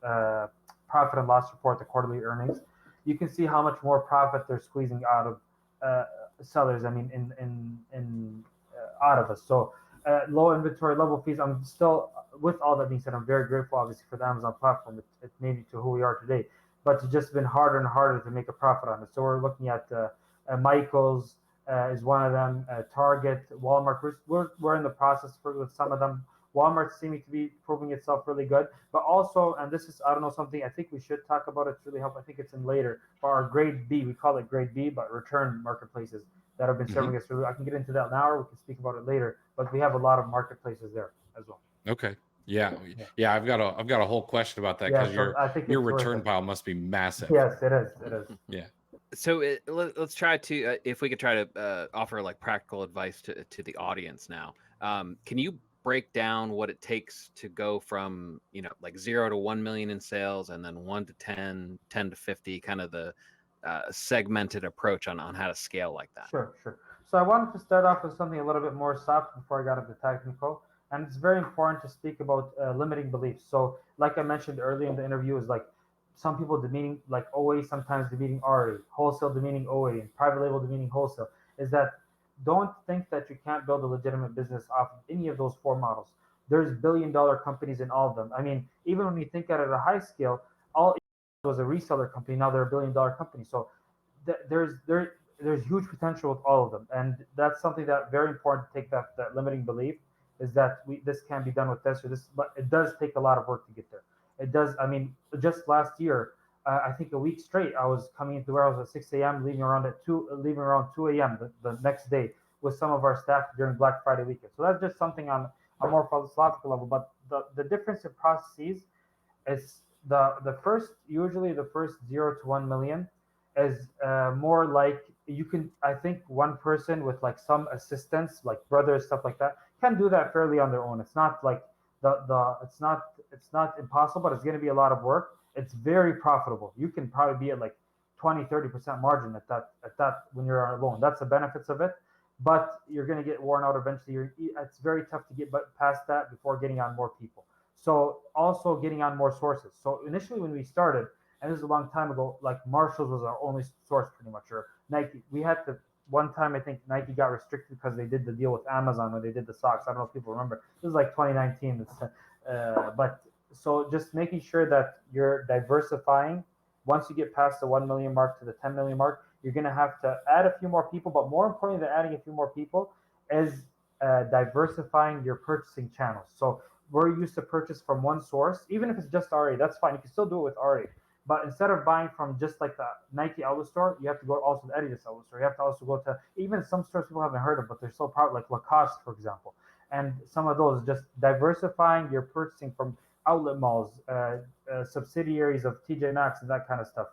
profit and loss report, the quarterly earnings. You can see how much more profit they're squeezing out of uh, sellers. I mean, out of us. So low inventory level fees. I'm still, with all that being said, I'm very grateful, obviously, for the Amazon platform. It made it to who we are today, but it's just been harder and harder to make a profit on it. So we're looking at Michaels is one of them, Target, Walmart. We're in the process with some of them. Walmart's seeming to be proving itself really good, but also, and this is, I don't know, something I think we should talk about. It's really helpful. I think it's in later. For our grade B, we call it grade B, but return marketplaces that have been serving us really. I can get into that now, or we can speak about it later. But we have a lot of marketplaces there as well. Okay. Yeah. I've got a whole question about that because So I think your it's worth return it. pile must be massive. Yes, it is. It is. Yeah. So let's try to, if we could try to offer like practical advice to the audience now. Can you break down what it takes to go from, like 0 to 1 million in sales, and then 1 to 10, 10 to 50, kind of the segmented approach on how to scale like that? Sure. So I wanted to start off with something a little bit more soft before I got into technical. And it's very important to speak about limiting beliefs. So, like I mentioned earlier in the interview, is like some people demeaning like OA, sometimes demeaning RA, wholesale demeaning OA, and private label demeaning wholesale. Is that don't think that you can't build a legitimate business off of any of those four models. There's billion-dollar companies in all of them. I mean, even when you think at a high scale, all was a reseller company. Now they're a billion-dollar company. So there's huge potential with all of them, and that's something that very important to take that limiting belief is that this can be done with this or this, but it does take a lot of work to get there. It does. I mean, just last year, I think a week straight, I was coming into the warehouse at 6 a.m., leaving around 2 a.m. The next day with some of our staff during Black Friday weekend. So that's just something on a more philosophical level. But the difference in processes is usually the first 0 to 1 million is more like you can. I think one person with like some assistance, like brothers, stuff like that, can do that fairly on their own. It's not like it's not impossible, but it's going to be a lot of work. It's very profitable. You can probably be at like 20-30% margin at that when you're alone. That's the benefits of it. But you're going to get worn out eventually. It's very tough to get past that before getting on more people. So also getting on more sources. So initially when we started, And this is a long time ago. Like Marshalls was our only source pretty much, or Nike. We had to one time I think Nike got restricted because they did the deal with Amazon when they did the socks. I don't know if people remember. This is like 2019. But so just making sure that you're diversifying. Once you get past the 1 million mark to the 10 million mark, you're going to have to add a few more people. But more importantly than adding a few more people is diversifying your purchasing channels. So we're used to purchase from one source, even if it's just RA, that's fine. You can still do it with RA. But instead of buying from just like the Nike outlet store, you have to go also to the Adidas outlet store. You have to also go to even some stores people haven't heard of, but they're so proud, like Lacoste, for example. And some of those, just diversifying your purchasing from outlet malls, subsidiaries of TJ Maxx and that kind of stuff.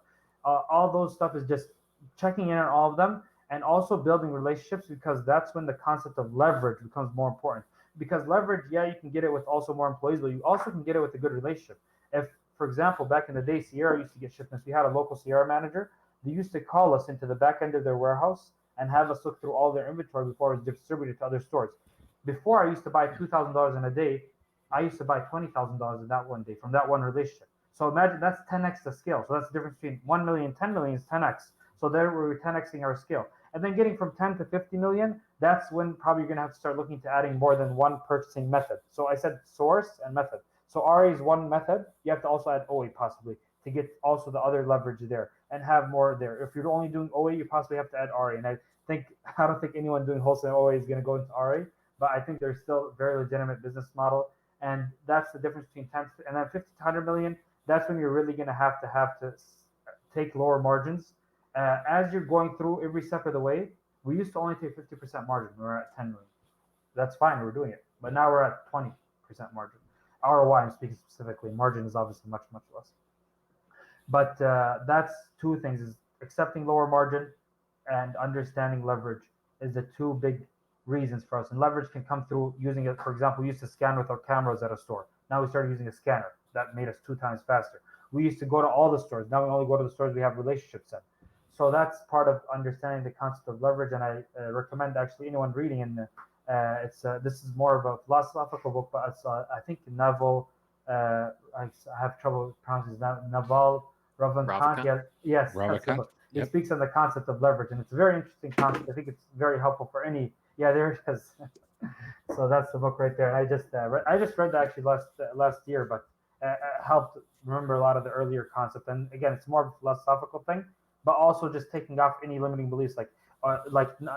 All those stuff is just checking in on all of them and also building relationships, because that's when the concept of leverage becomes more important. Because leverage, yeah, you can get it with also more employees, but you also can get it with a good relationship. If, for example, back in the day, Sierra used to get shipments. We had a local Sierra manager. They used to call us into the back end of their warehouse and have us look through all their inventory before it was distributed to other stores. Before, I used to buy $2,000 in a day. I used to buy $20,000 in that one day from that one relationship. So imagine that's 10x the scale. So that's the difference between 1 million, 10 million is 10x. So there we're 10xing our scale. And then getting from 10 to 50 million, that's when probably you're going to have to start looking to adding more than one purchasing method. So I said source and method. So RA is one method. You have to also add OA possibly to get also the other leverage there and have more there. If you're only doing OA, you possibly have to add RA. And I don't think anyone doing wholesale OA is going to go into RA, but I think there's still a very legitimate business model. And that's the difference between 10 and then 50 to 100 million. That's when you're really going to have to take lower margins. As you're going through every step of the way, we used to only take 50% margin. We were at 10 million. That's fine. We're doing it. But now we're at 20% margin. ROI, I'm speaking specifically. Margin is obviously much, much less. But that's two things: is accepting lower margin and understanding leverage is the two big reasons for us. And leverage can come through using it. For example, we used to scan with our cameras at a store. Now we started using a scanner. That made us 2 times faster. We used to go to all the stores. Now we only go to the stores we have relationships in. So that's part of understanding the concept of leverage. And I recommend actually anyone reading in this is more of a philosophical book, but it's I think Naval. I have trouble pronouncing his name. Naval Ravikant. Yes, that's the book. He speaks on the concept of leverage, and it's a very interesting concept. I think it's very helpful for any. Yeah, there it is. So that's the book right there. And I just read that actually last year, but helped remember a lot of the earlier concept. And again, it's more of a philosophical thing, but also just taking off any limiting beliefs, like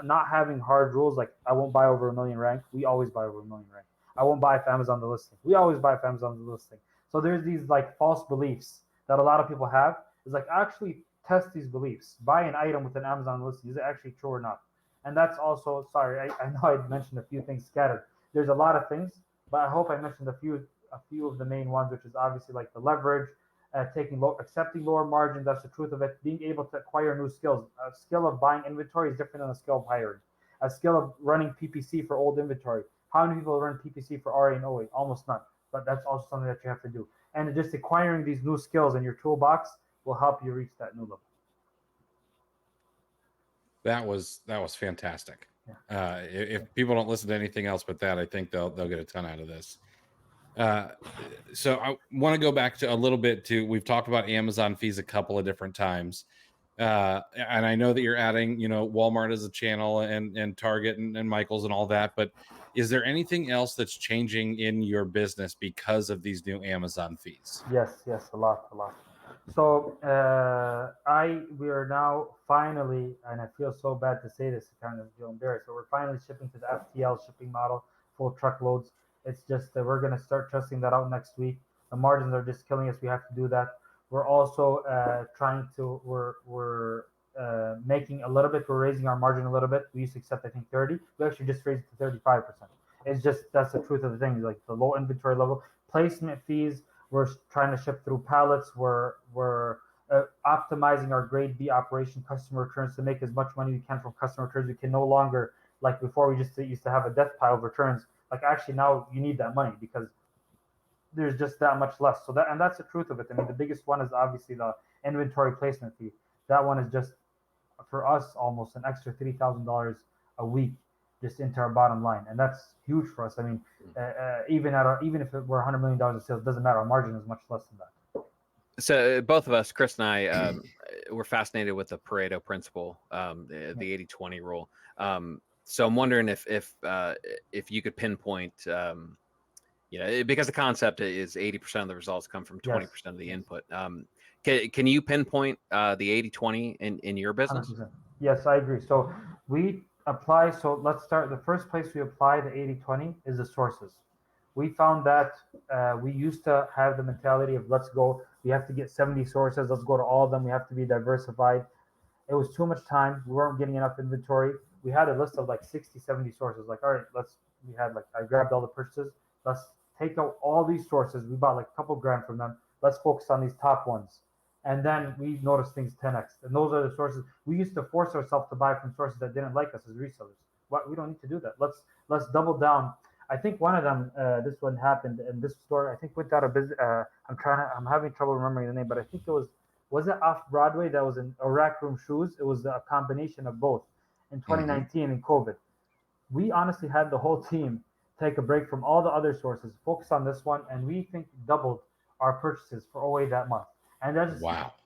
not having hard rules. Like I won't buy over 1 million rank. We always buy over 1 million rank. I won't buy if Amazon the listing. We always buy if Amazon the listing. So there's these like false beliefs that a lot of people have. It's like actually test these beliefs. Buy an item with an Amazon listing. Is it actually true or not? And that's also, sorry, I know I mentioned a few things scattered. There's a lot of things, but I hope I mentioned a few of the main ones, which is obviously like the leverage, accepting lower margin. That's the truth of it. Being able to acquire new skills. A skill of buying inventory is different than a skill of hiring. A skill of running PPC for old inventory. How many people run PPC for RA and OA? Almost none. But that's also something that you have to do. And just acquiring these new skills in your toolbox will help you reach that new level. That was fantastic. Yeah. If people don't listen to anything else but that, I think they'll get a ton out of this. So I want to go back to a little bit to, we've talked about Amazon fees a couple of different times. And I know that you're adding, Walmart as a channel and Target and Michael's and all that, but is there anything else that's changing in your business because of these new Amazon fees? Yes, a lot. So we are now finally, and I feel so bad to say this, kind of feel embarrassed, but we're finally shipping to the FTL shipping model, full truckloads. It's just that we're going to start testing that out next week. The margins are just killing us. We have to do that. We're also we're making a little bit. We're raising our margin a little bit. We used to accept, I think, 30. We actually just raised it to 35%. It's just, that's the truth of the thing. Like the low inventory level, placement fees. We're trying to ship through pallets. We're optimizing our grade B operation, customer returns, to make as much money we can from customer returns. We can no longer, like before, we just used to have a death pile of returns. Like actually now you need that money because there's just that much less. So that's the truth of it. I mean, the biggest one is obviously the inventory placement fee. That one is just for us almost an extra $3,000 a week just into our bottom line, and that's huge for us. I mean, even if it were $100 million in sales, it doesn't matter. Our margin is much less than that. So both of us, Chris and I, were fascinated with the Pareto principle, the 80-20 rule. So I'm wondering if you could pinpoint, because the concept is 80% of the results come from 20% of the input. Can you pinpoint the 80-20 in your business? 100%. Yes, I agree. So we apply. So let's start. The first place we apply the 80-20 is the sources. We found that we used to have the mentality of let's go. We have to get 70 sources. Let's go to all of them. We have to be diversified. It was too much time. We weren't getting enough inventory. We had a list of like 60, 70 sources. Like, all right, I grabbed all the purchases. Let's take out all these sources. We bought like a couple grand from them. Let's focus on these top ones. And then we noticed things 10x. And those are the sources. We used to force ourselves to buy from sources that didn't like us as resellers. We don't need to do that. Let's double down. I think one of them, this one happened, and this store I think went out of business. I'm having trouble remembering the name, but I think it was it off Broadway that was in a Rack Room Shoes. It was a combination of both in 2019 in COVID. We honestly had the whole team take a break from all the other sources, focus on this one, and we think doubled our purchases for OA that month. And that's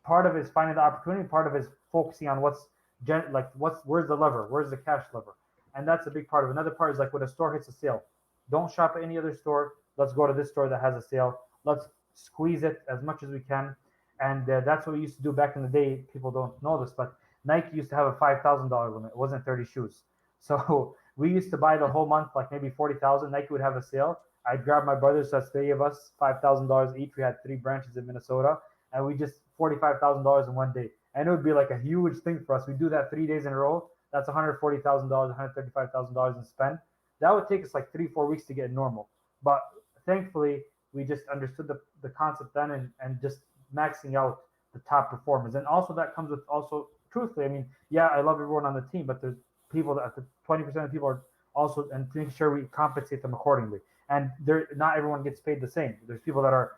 part of it is finding the opportunity. Part of it is focusing on where's the lever, where's the cash lever, and that's a big part of it. Another part is like when a store hits a sale, don't shop at any other store. Let's go to this store that has a sale. Let's squeeze it as much as we can, and that's what we used to do back in the day. People don't know this, but Nike used to have a $5,000 limit. It wasn't 30 shoes, so we used to buy the whole month, like maybe 40,000. Nike would have a sale. I'd grab my brothers, so that's 3 of us, $5,000 each. We had 3 branches in Minnesota. And we just $45,000 in one day. And it would be like a huge thing for us. We do that 3 days in a row. That's $140,000, $135,000 in spend. That would take us like 3-4 weeks to get normal. But thankfully, we just understood the concept then and just maxing out the top performers. And also that comes with truthfully, I mean, yeah, I love everyone on the team, but there's people that 20% of people are also, and making sure we compensate them accordingly. And not everyone gets paid the same. There's people that are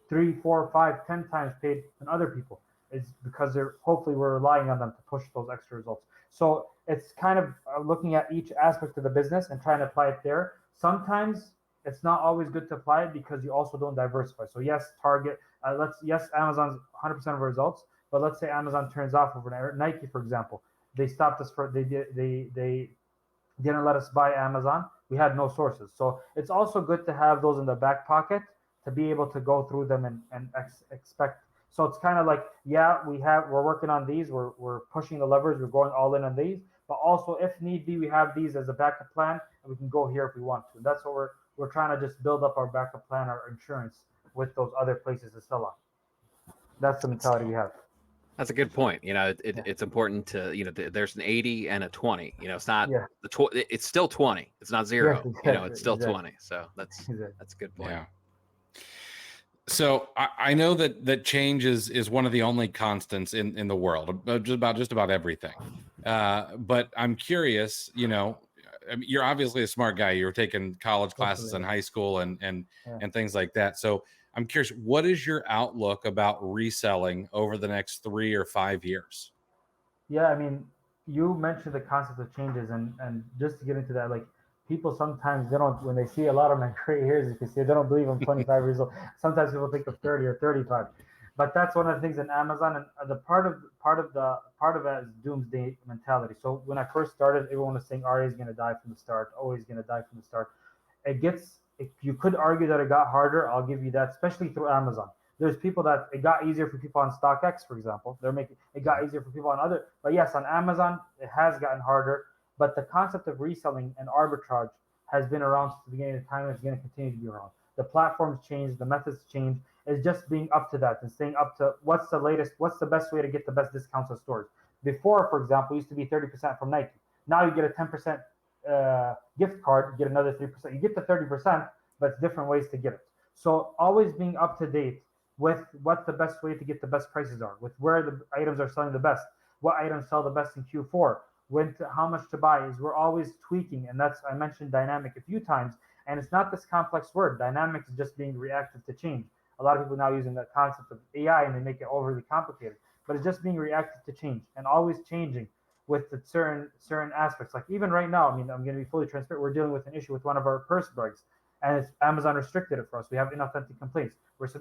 3, 4, 5, 10 times paid than other people. It's because hopefully we're relying on them to push those extra results. So it's kind of looking at each aspect of the business and trying to apply it there. Sometimes it's not always good to apply it because you also don't diversify. So yes, Target, Amazon's 100% of our results, but let's say Amazon turns off overnight. Nike, for example, they stopped us they didn't let us buy Amazon. We had no sources. So it's also good to have those in the back pocket to be able to go through them and expect. So it's kind of like, we're working on these, we're pushing the levers, we're going all in on these, but also if need be, we have these as a backup plan and we can go here if we want to. That's what we're trying to just build up our backup plan, our insurance with those other places to sell on. That's the mentality we have. That's a good point. It's important to, there's an 80 and a 20. It's not it's still 20. It's not 0. Yes, exactly, It's still 20. So that's a good point. Yeah. So I know that change is one of the only constants in the world, just about everything. But I'm curious, you're obviously a smart guy. You were taking college classes in high school and things like that. So I'm curious, what is your outlook about reselling over the next 3 or 5 years? Yeah, I mean, you mentioned the concept of changes, and just to get into that, like people sometimes when they see a lot of my gray hairs, you can see they don't believe I'm 25 years old. Sometimes people think of 30 or 35, but that's one of the things in Amazon, and the part of that is doomsday mentality. So when I first started, everyone was saying RA is going to die from the start, OA is going to die from the start. You could argue that it got harder. I'll give you that, especially through Amazon. There's people that it got easier for people on StockX, for example. It got easier for people on other, but yes, on Amazon it has gotten harder. But the concept of reselling and arbitrage has been around since the beginning of time and it's going to continue to be around. The platforms change, the methods change. It's just being up to that and staying up to what's the latest, what's the best way to get the best discounts at stores. Before, for example, it used to be 30% from Nike. Now you get a 10% gift card, you get another 3%. You get the 30%, but it's different ways to get it. So always being up to date with what the best way to get the best prices are, with where the items are selling the best, what items sell the best in Q4, how much to buy. Is we're always tweaking, and I mentioned dynamic a few times, and it's not this complex word. Dynamic is just being reactive to change. A lot of people now using that concept of AI and they make it overly complicated, but it's just being reactive to change and always changing with the certain aspects. Like even right now, I mean, I'm going to be fully transparent. We're dealing with an issue with one of our purse breaks, and Amazon restricted it for us. We have inauthentic complaints.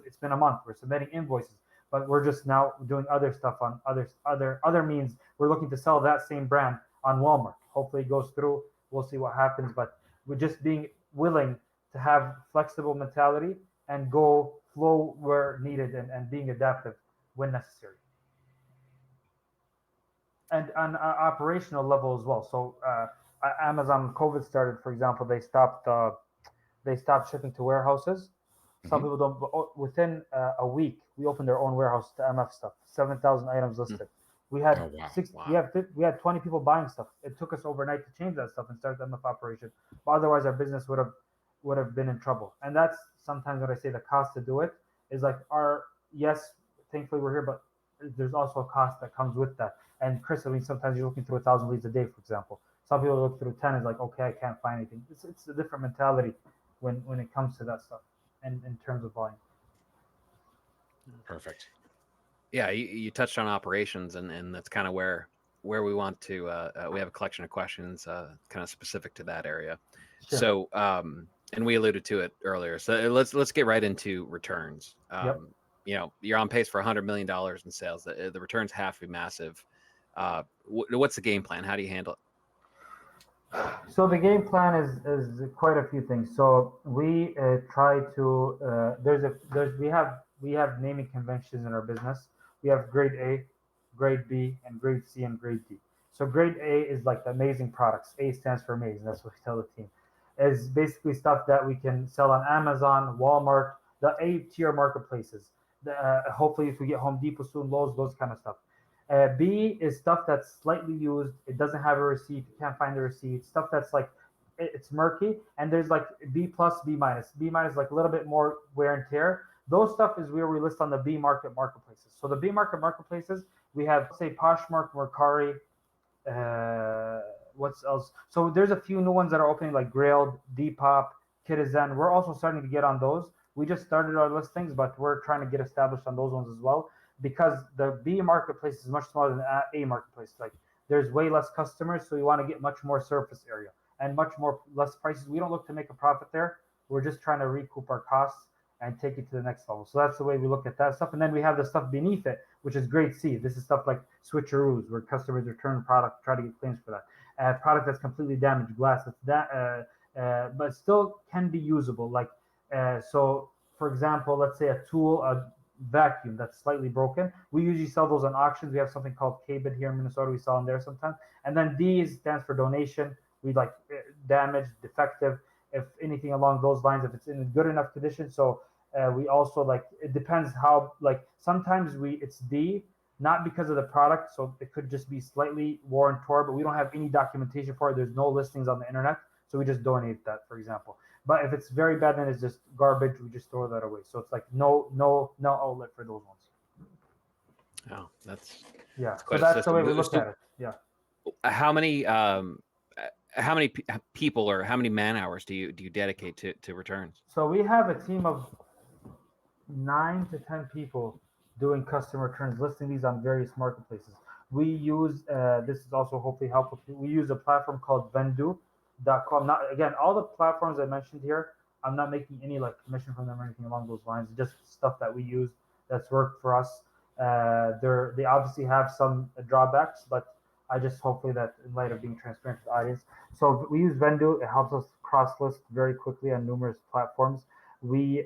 It's been a month. We're submitting invoices. but we're just now doing other stuff on other means. We're looking to sell that same brand on Walmart. Hopefully it goes through. We'll see what happens, but we're just being willing to have flexible mentality and go flow where needed, and being adaptive when necessary. And on an operational level as well. So Amazon, COVID started, for example, they stopped shipping to warehouses. Some people don't. But within a week, we opened our own warehouse to MF stuff. 7,000 items listed. We had we had 20 people buying stuff. It took us overnight to change that stuff and start the MF operation. But otherwise, our business would have been in trouble. And that's sometimes when I say the cost to do it is like yes, thankfully we're here, but there's also a cost that comes with that. And Chris, I mean, sometimes you're looking through 1,000 leads a day, for example. Some people look through 10 is like, okay, I can't find anything. It's a different mentality when it comes to that stuff, and in terms of volume. Perfect. Yeah, you touched on operations, and that's kind of where we want to. We have a collection of questions kind of specific to that area. Sure. So, and we alluded to it earlier. So let's get right into returns. Yep. You know, you're on pace for $100 million in sales. The returns have to be massive. What's the game plan? How do you handle it? So the game plan is quite a few things. So we try to we have naming conventions in our business. We have grade A, grade B, and grade C and grade D. So grade A is like the amazing products. A stands for amazing. That's what we tell the team. Is basically stuff that we can sell on Amazon, Walmart, the A tier marketplaces. Hopefully, if we get Home Depot soon, Lowe's, those kind of stuff. B is stuff that's slightly used. It doesn't have a receipt. You can't find the receipt. Stuff that's like it's murky. And there's like B plus, B minus. B minus like a little bit more wear and tear. Those stuff is where we list on the B marketplaces. So the B marketplaces, we have say Poshmark, Mercari. What's else? So there's a few new ones that are opening like Grailed, Depop, Kitizen. We're also starting to get on those. We just started our listings, but we're trying to get established on those ones as well, because the B marketplace is much smaller than the A marketplace. Like there's way less customers, so we want to get much more surface area and much more less prices. We don't look to make a profit there. We're just trying to recoup our costs and take it to the next level. So that's the way we look at that stuff. And then we have the stuff beneath it, which is grade C. This is stuff like switcheroos, where customers return product, try to get claims for that. Product that's completely damaged, glass that's but still can be usable. Like so, for example, let's say a tool, a vacuum that's slightly broken. We usually sell those on auctions. We have something called KBID here in Minnesota. We sell them there sometimes. And then D stands for donation. We like damaged, defective, if anything along those lines, if it's in good enough condition. So we also like, it depends how, like sometimes it's D, not because of the product. So it could just be slightly worn, torn, but we don't have any documentation for it. There's no listings on the internet. So we just donate that, for example. But if it's very bad, then it's just garbage. We just throw that away. So it's like no outlet for those ones. Oh, that's So that's the way we look at it. Yeah. How many people or how many man hours do you dedicate to returns? So we have a team of 9 to 10 people doing customer returns, listing these on various marketplaces. We use this is also hopefully helpful. We use a platform called Vendu.com. Not again, all the platforms I mentioned here, I'm not making any like commission from them or anything along those lines. Just stuff that we use that's worked for us. They obviously have some drawbacks, but I just hopefully that in light of being transparent to the audience. So we use Vendu. It helps us cross list very quickly on numerous platforms. We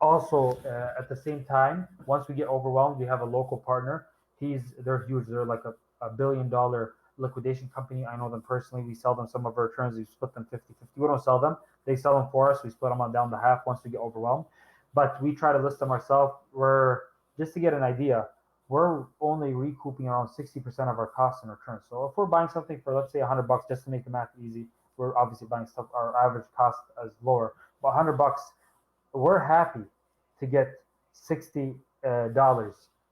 also at the same time, once we get overwhelmed, we have a local partner. They're huge. They're like a $1 billion liquidation company. I know them personally. We sell them some of our returns. We split them 50-50. We don't sell them. They sell them for us. We split them on down the half once we get overwhelmed. But we try to list them ourselves. Just to get an idea, we're only recouping around 60% of our costs in returns. So if we're buying something for, let's say, $100, just to make the math easy, we're obviously buying stuff. Our average cost is lower, but $100, we're happy to get $60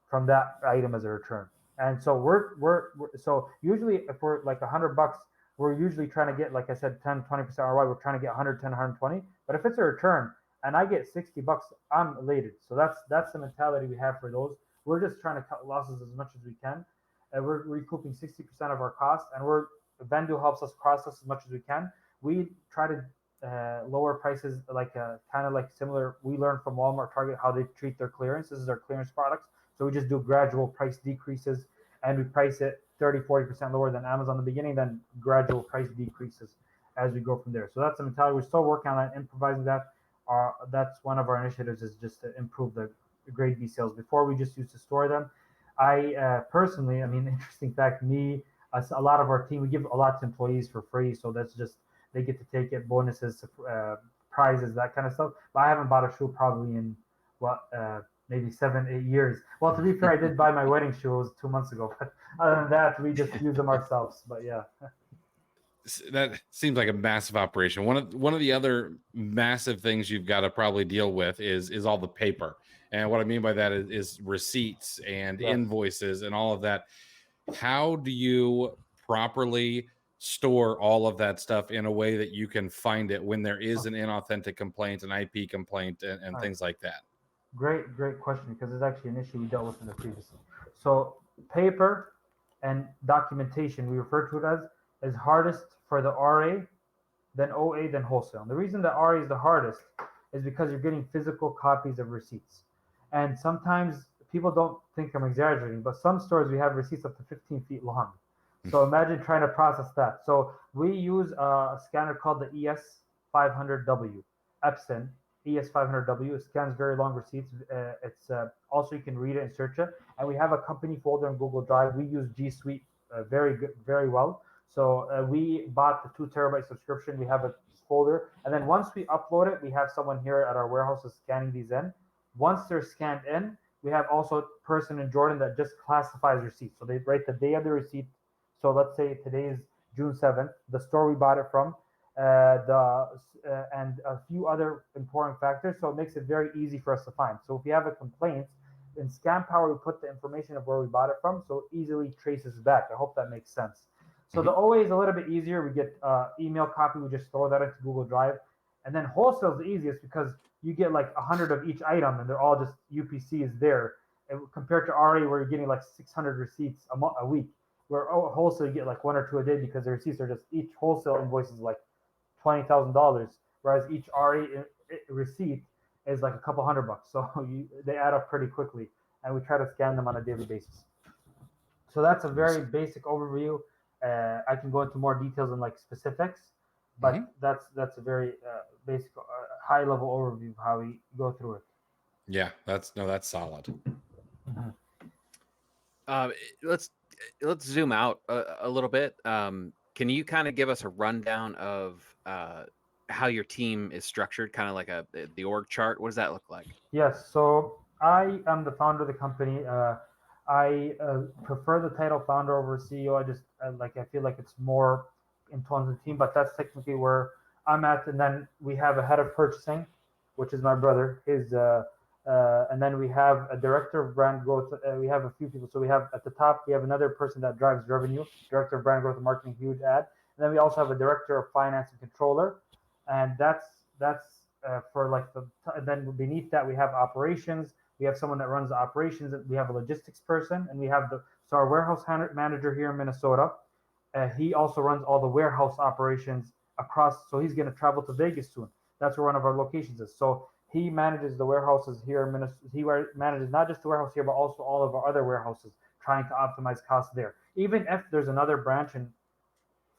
from that item as a return. And so we're so usually if we're like $100, we're usually trying to get, like I said, 10-20% ROI. We're trying to get 110, 120. But if it's a return and I get $60, I'm elated. So that's the mentality we have for those. We're just trying to cut losses as much as we can. And we're recouping 60% of our costs, and Vendu helps us process as much as we can. We try to lower prices, like kind of like similar. We learned from Walmart, Target how they treat their clearance. This is our clearance products. So we just do gradual price decreases, and we price it 30-40% lower than Amazon in the beginning, then gradual price decreases as we go from there. So that's the mentality. We're still working on that, improvising that. That's one of our initiatives, is just to improve the grade B sales. Before we just used to store them. I personally, I mean, interesting fact, a lot of our team, we give a lot to employees for free. So that's just, they get to take it, bonuses, prizes, that kind of stuff. But I haven't bought a shoe probably in maybe 7-8 years. Well, to be fair, I did buy my wedding shoe. It was 2 months ago. But other than that, we just use them ourselves. But yeah. That seems like a massive operation. One of the other massive things you've got to probably deal with is all the paper. And what I mean by that is receipts and invoices and all of that. How do you properly store all of that stuff in a way that you can find it when there is an inauthentic complaint, an IP complaint, and things like that? Great question, because it's actually an issue we dealt with in the previous. So paper and documentation, we refer to it as, is hardest for the RA, then OA, then wholesale. And the reason that RA is the hardest is because you're getting physical copies of receipts. And sometimes people don't think I'm exaggerating, but some stores we have receipts up to 15 feet long. So imagine trying to process that. So we use a scanner called the ES500W, Epson ES500W. It scans very long receipts. It's also, you can read it and search it. And we have a company folder in Google Drive. We use G Suite very good, very well. So we bought the 2 terabyte subscription. We have a folder, and then once we upload it, we have someone here at our warehouse is scanning these in. Once they're scanned in, we have also a person in Jordan that just classifies receipts. So they write the day of the receipt. So let's say today is June 7th, the store we bought it from, and a few other important factors. So it makes it very easy for us to find. So if you have a complaint, in Scan Power, we put the information of where we bought it from, so it easily traces back. I hope that makes sense. So the OA is a little bit easier. We get email copy. We just throw that into Google Drive. And then wholesale is the easiest because you get like 100 of each item, and they're all just UPC is there. And compared to RA, where you're getting like 600 receipts a week, where wholesale you get like 1 or 2 a day because the receipts are just, each wholesale invoice is like $20,000, whereas each RA receipt is like a couple $100. So they add up pretty quickly, and we try to scan them on a daily basis. So that's a very basic overview. I can go into more details and like specifics, but that's a very basic, high level overview of how we go through it. Yeah, that's solid. Let's zoom out a little bit. Can you kind of give us a rundown of how your team is structured, kind of like the org chart? What does that look like? Yes, so I am the founder of the company. I prefer the title founder over CEO. I feel like it's more in tones of the team, but that's technically where I'm at. And then we have a head of purchasing, which is my brother. And then we have a director of brand growth. We have a few people. So we have at the top, we have another person that drives revenue, director of brand growth and marketing, huge ad. And then we also have a director of finance and controller. And that's for like and then beneath that, we have operations. We have someone that runs the operations. We have a logistics person, and we have so our warehouse manager here in Minnesota. He also runs all the warehouse operations across. So he's going to travel to Vegas soon. That's where one of our locations is. So he manages the warehouses here in Minnesota. He manages not just the warehouse here, but also all of our other warehouses, trying to optimize costs there. Even if there's another branch in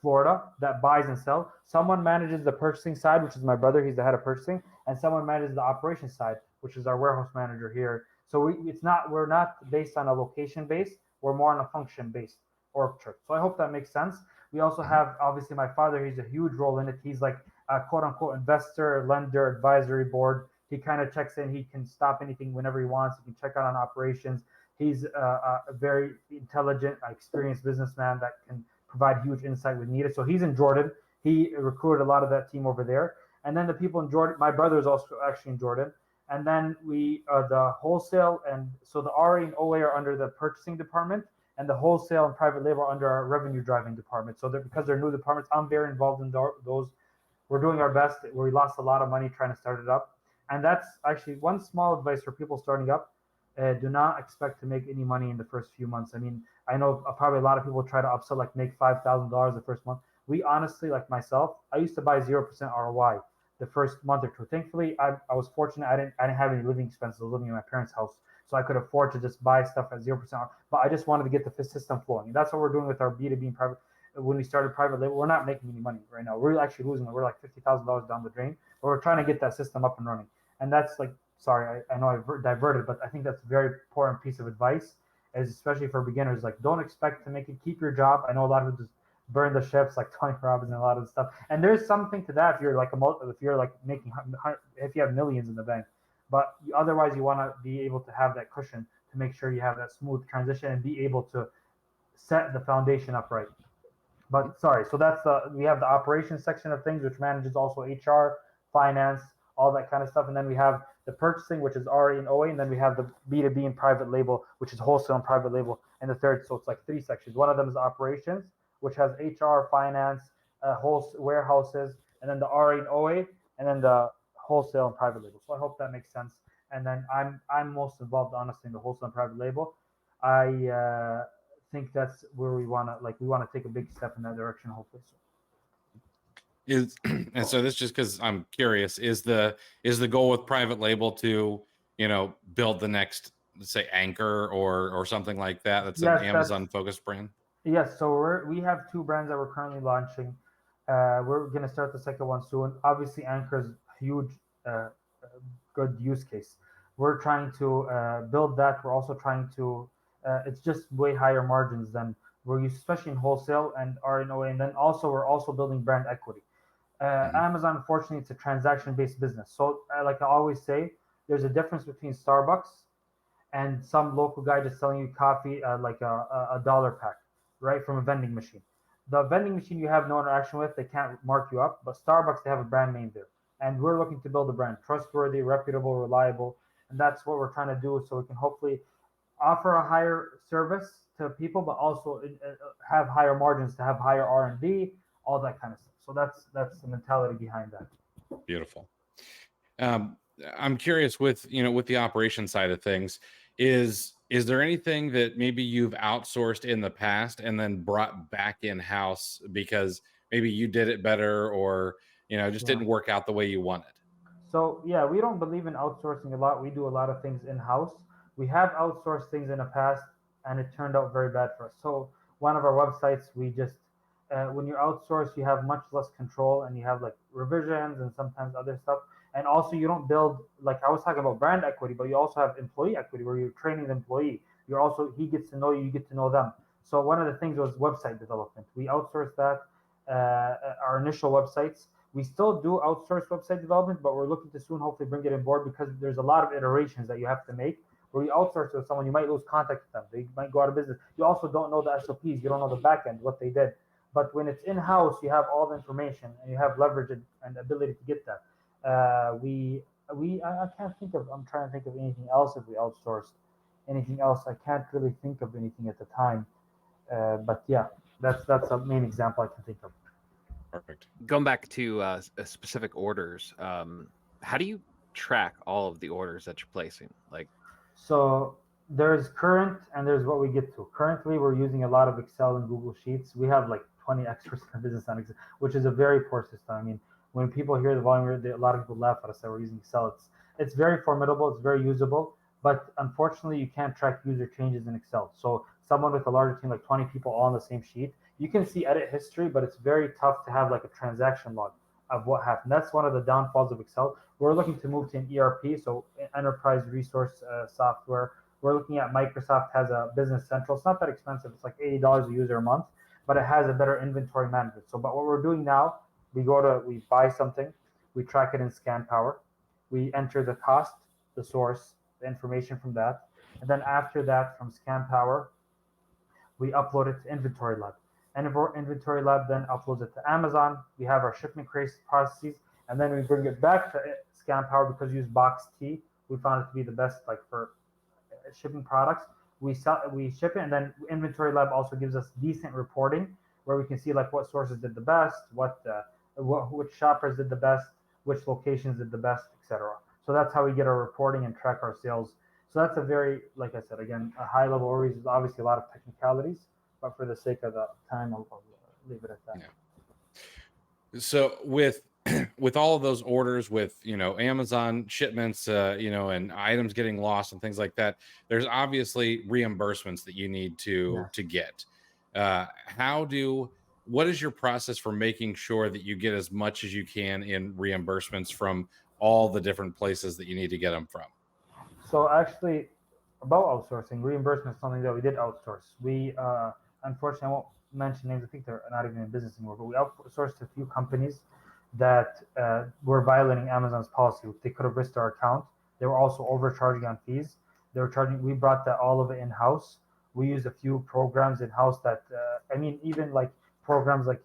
Florida that buys and sells, someone manages the purchasing side, which is my brother. He's the head of purchasing, and someone manages the operations side, which is our warehouse manager here. So we're not based on a location base. We're more on a function based org chart. So I hope that makes sense. We also have, obviously, my father. He's a huge role in it. He's like a quote unquote investor, lender, advisory board. He kind of checks in. He can stop anything whenever he wants. He can check out on operations. He's a very intelligent, experienced businessman that can provide huge insight when needed. So he's in Jordan. He recruited a lot of that team over there. And then the people in Jordan, my brother is also actually in Jordan. And then the wholesale, and so the RA and OA are under the purchasing department, and the wholesale and private label are under our revenue driving department. So because they're new departments, I'm very involved in those. We're doing our best. We lost a lot of money trying to start it up. And that's actually one small advice for people starting up. Do not expect to make any money in the first few months. I mean, I know probably a lot of people try to upsell, like make $5,000 the first month. We honestly, like myself, I used to buy 0% ROI. the first month or two. Thankfully, I was fortunate. I didn't have any living expenses. I was living in my parents' house, so I could afford to just buy stuff at 0% off. But I just wanted to get the system flowing. And that's what we're doing with our B2B and private. When we started private label, we're not making any money right now. We're actually losing. We're like $50,000 down the drain. But we're trying to get that system up and running. And that's like, sorry, I know I diverted, but I think that's a very important piece of advice, is especially for beginners. Like, don't expect to make it. Keep your job. I know a lot of it just burn the ships, like Tony Robbins and a lot of stuff. And there's something to that if you're like if you're like making, if you have millions in the bank. But otherwise, you want to be able to have that cushion to make sure you have that smooth transition and be able to set the foundation up right. But sorry, so that's we have the operations section of things, which manages also HR, finance, all that kind of stuff. And then we have the purchasing, which is RE and OA. And then we have the B2B and private label, which is wholesale and private label. And the third, so it's like three sections. One of them is operations, which has HR, finance, wholesale, warehouses, and then the RE and OA, and then the wholesale and private label. So I hope that makes sense. And then I'm most involved, honestly, in the wholesale and private label. I think that's where we want to take a big step in that direction, hopefully. And so this, just because I'm curious, is the goal with private label to, build the next, let's say, Anchor or something like that? That's an Amazon focused brand. Yes. So we have two brands that we're currently launching. We're going to start the second one soon. Obviously, Anchor is a huge, good use case. We're trying to build that. We're also trying to, it's just way higher margins than we're used, especially in wholesale and RNOA. And then also, we're also building brand equity. Amazon, unfortunately, it's a transaction-based business. So, like I always say, there's a difference between Starbucks and some local guy just selling you coffee like a dollar pack, right, from a vending machine. The vending machine you have no interaction with, they can't mark you up. But Starbucks, they have a brand name there. And we're looking to build a brand, trustworthy, reputable, reliable. And that's what we're trying to do, so we can hopefully offer a higher service to people, but also have higher margins, to have higher R&D, all that kind of stuff. So that's the mentality behind that. Beautiful. I'm curious with the operation side of things, is there anything that maybe you've outsourced in the past and then brought back in house because maybe you did it better, or just didn't work out the way you wanted? So yeah, we don't believe in outsourcing a lot. We do a lot of things in house. We have outsourced things in the past, and it turned out very bad for us. So one of our websites, we just when you outsource, you have much less control, and you have like revisions and sometimes other stuff. And also, you don't build, like I was talking about, brand equity, but you also have employee equity where you're training the employee. He gets to know you, you get to know them. So one of the things was website development. We outsourced that, our initial websites. We still do outsource website development, but we're looking to soon hopefully bring it on board, because there's a lot of iterations that you have to make. Where you outsource to someone, you might lose contact with them. They might go out of business. You also don't know the SOPs. You don't know the back end, what they did. But when it's in-house, you have all the information and you have leverage and ability to get that. I can't think of, I'm trying to think of anything else if we outsourced anything else. I can't really think of anything at the time. But yeah, that's a main example I can think of. Perfect. Going back to specific orders, how do you track all of the orders that you're placing? So there's current and there's what we get to. Currently, we're using a lot of Excel and Google Sheets. We have like 20 experts in the business on Excel, which is a very poor system. I mean, when people hear the volume, a lot of people laugh at us that we're using Excel. It's very formidable. It's very usable. But unfortunately, you can't track user changes in Excel. So someone with a larger team, like 20 people all on the same sheet, you can see edit history, but it's very tough to have like a transaction log of what happened. That's one of the downfalls of Excel. We're looking to move to an ERP, so enterprise resource software. We're looking at Microsoft has a Business Central. It's not that expensive. It's like $80 a user a month, but it has a better inventory management. So, but what we're doing now, we buy something, we track it in ScanPower, we enter the cost, the source, the information from that, and then after that, from ScanPower, we upload it to Inventory Lab. And if our Inventory Lab then uploads it to Amazon, we have our shipment processes, and then we bring it back to ScanPower because we use Box T. We found it to be the best, like for shipping products. We ship it, and then Inventory Lab also gives us decent reporting where we can see like what sources did the best, which shoppers did the best, which locations did the best, etc. So that's how we get our reporting and track our sales. So that's a very, like I said, again, a high level overview. There's obviously a lot of technicalities, but for the sake of the time, I'll leave it at that. Yeah. So with with all of those orders, with Amazon shipments, and items getting lost and things like that, there's obviously reimbursements that you need to get. What is your process for making sure that you get as much as you can in reimbursements from all the different places that you need to get them from? So actually, about outsourcing, reimbursement is something that we did outsource. We unfortunately, I won't mention names. I think they're not even in business anymore. But we outsourced a few companies that were violating Amazon's policy. They could have risked our account. They were also overcharging on fees. They were charging. We brought that all of it in house. We used a few programs in house that even like programs like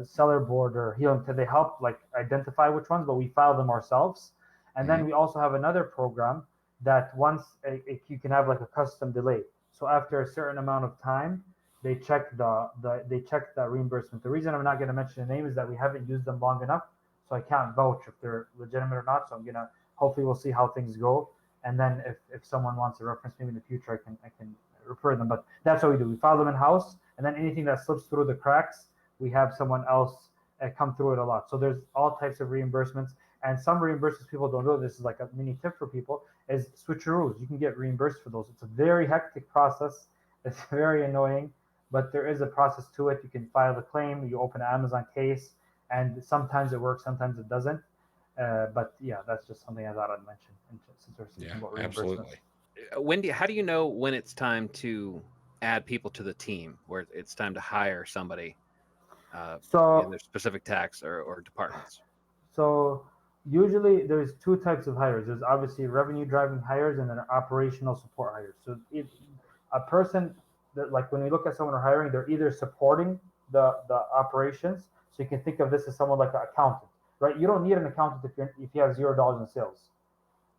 Seller Board or Helium, they help like identify which ones, but we file them ourselves. And then we also have another program that once you can have like a custom delay. So after a certain amount of time, they check the reimbursement. The reason I'm not going to mention the name is that we haven't used them long enough, so I can't vouch if they're legitimate or not. So I'm gonna hopefully we'll see how things go, and then if someone wants a reference, maybe in the future I can refer them. But that's what we do. We file them in house, and then anything that slips through the cracks, we have someone else come through it a lot. So there's all types of reimbursements. And some reimbursements people don't know. This is like a mini tip for people: is switcheroos. You can get reimbursed for those. It's a very hectic process. It's very annoying, but there is a process to it. You can file a claim. You open an Amazon case, and sometimes it works, sometimes it doesn't. But yeah, that's just something I thought I'd mention. Since we're speaking about reimbursements. Absolutely. How do you know when it's time to add people to the team, where it's time to hire somebody in their specific tax or departments? So usually there's two types of hires. There's obviously revenue driving hires and then operational support hires. So if a person that, like when we look at someone we're hiring, they're either supporting the operations. So you can think of this as someone like an accountant, right? You don't need an accountant if you have $0 in sales,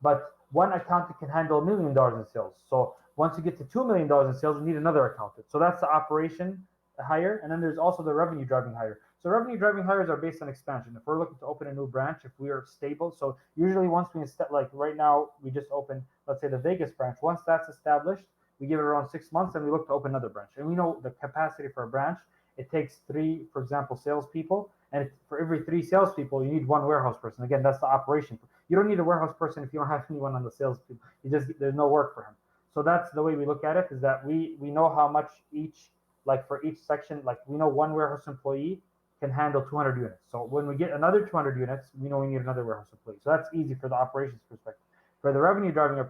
but one accountant can handle $1 million in sales. So once you get to $2 million in sales, you need another accountant. So that's the operation hire, and then there's also the revenue driving hire. So revenue driving hires are based on expansion. If we're looking to open a new branch, if we are stable, so usually once we like right now we just opened, let's say the Vegas branch. Once that's established, we give it around 6 months, and we look to open another branch. And we know the capacity for a branch. It takes 3, for example, salespeople, and for every 3 salespeople, you need 1 warehouse person. Again, that's the operation. You don't need a warehouse person if you don't have anyone on the sales people. There's no work for him. So that's the way we look at it. Is that we know how much each, like for each section, like we know 1 warehouse employee can handle 200 units. So when we get another 200 units, we know we need another warehouse employee. So that's easy for the operations perspective. For the revenue driving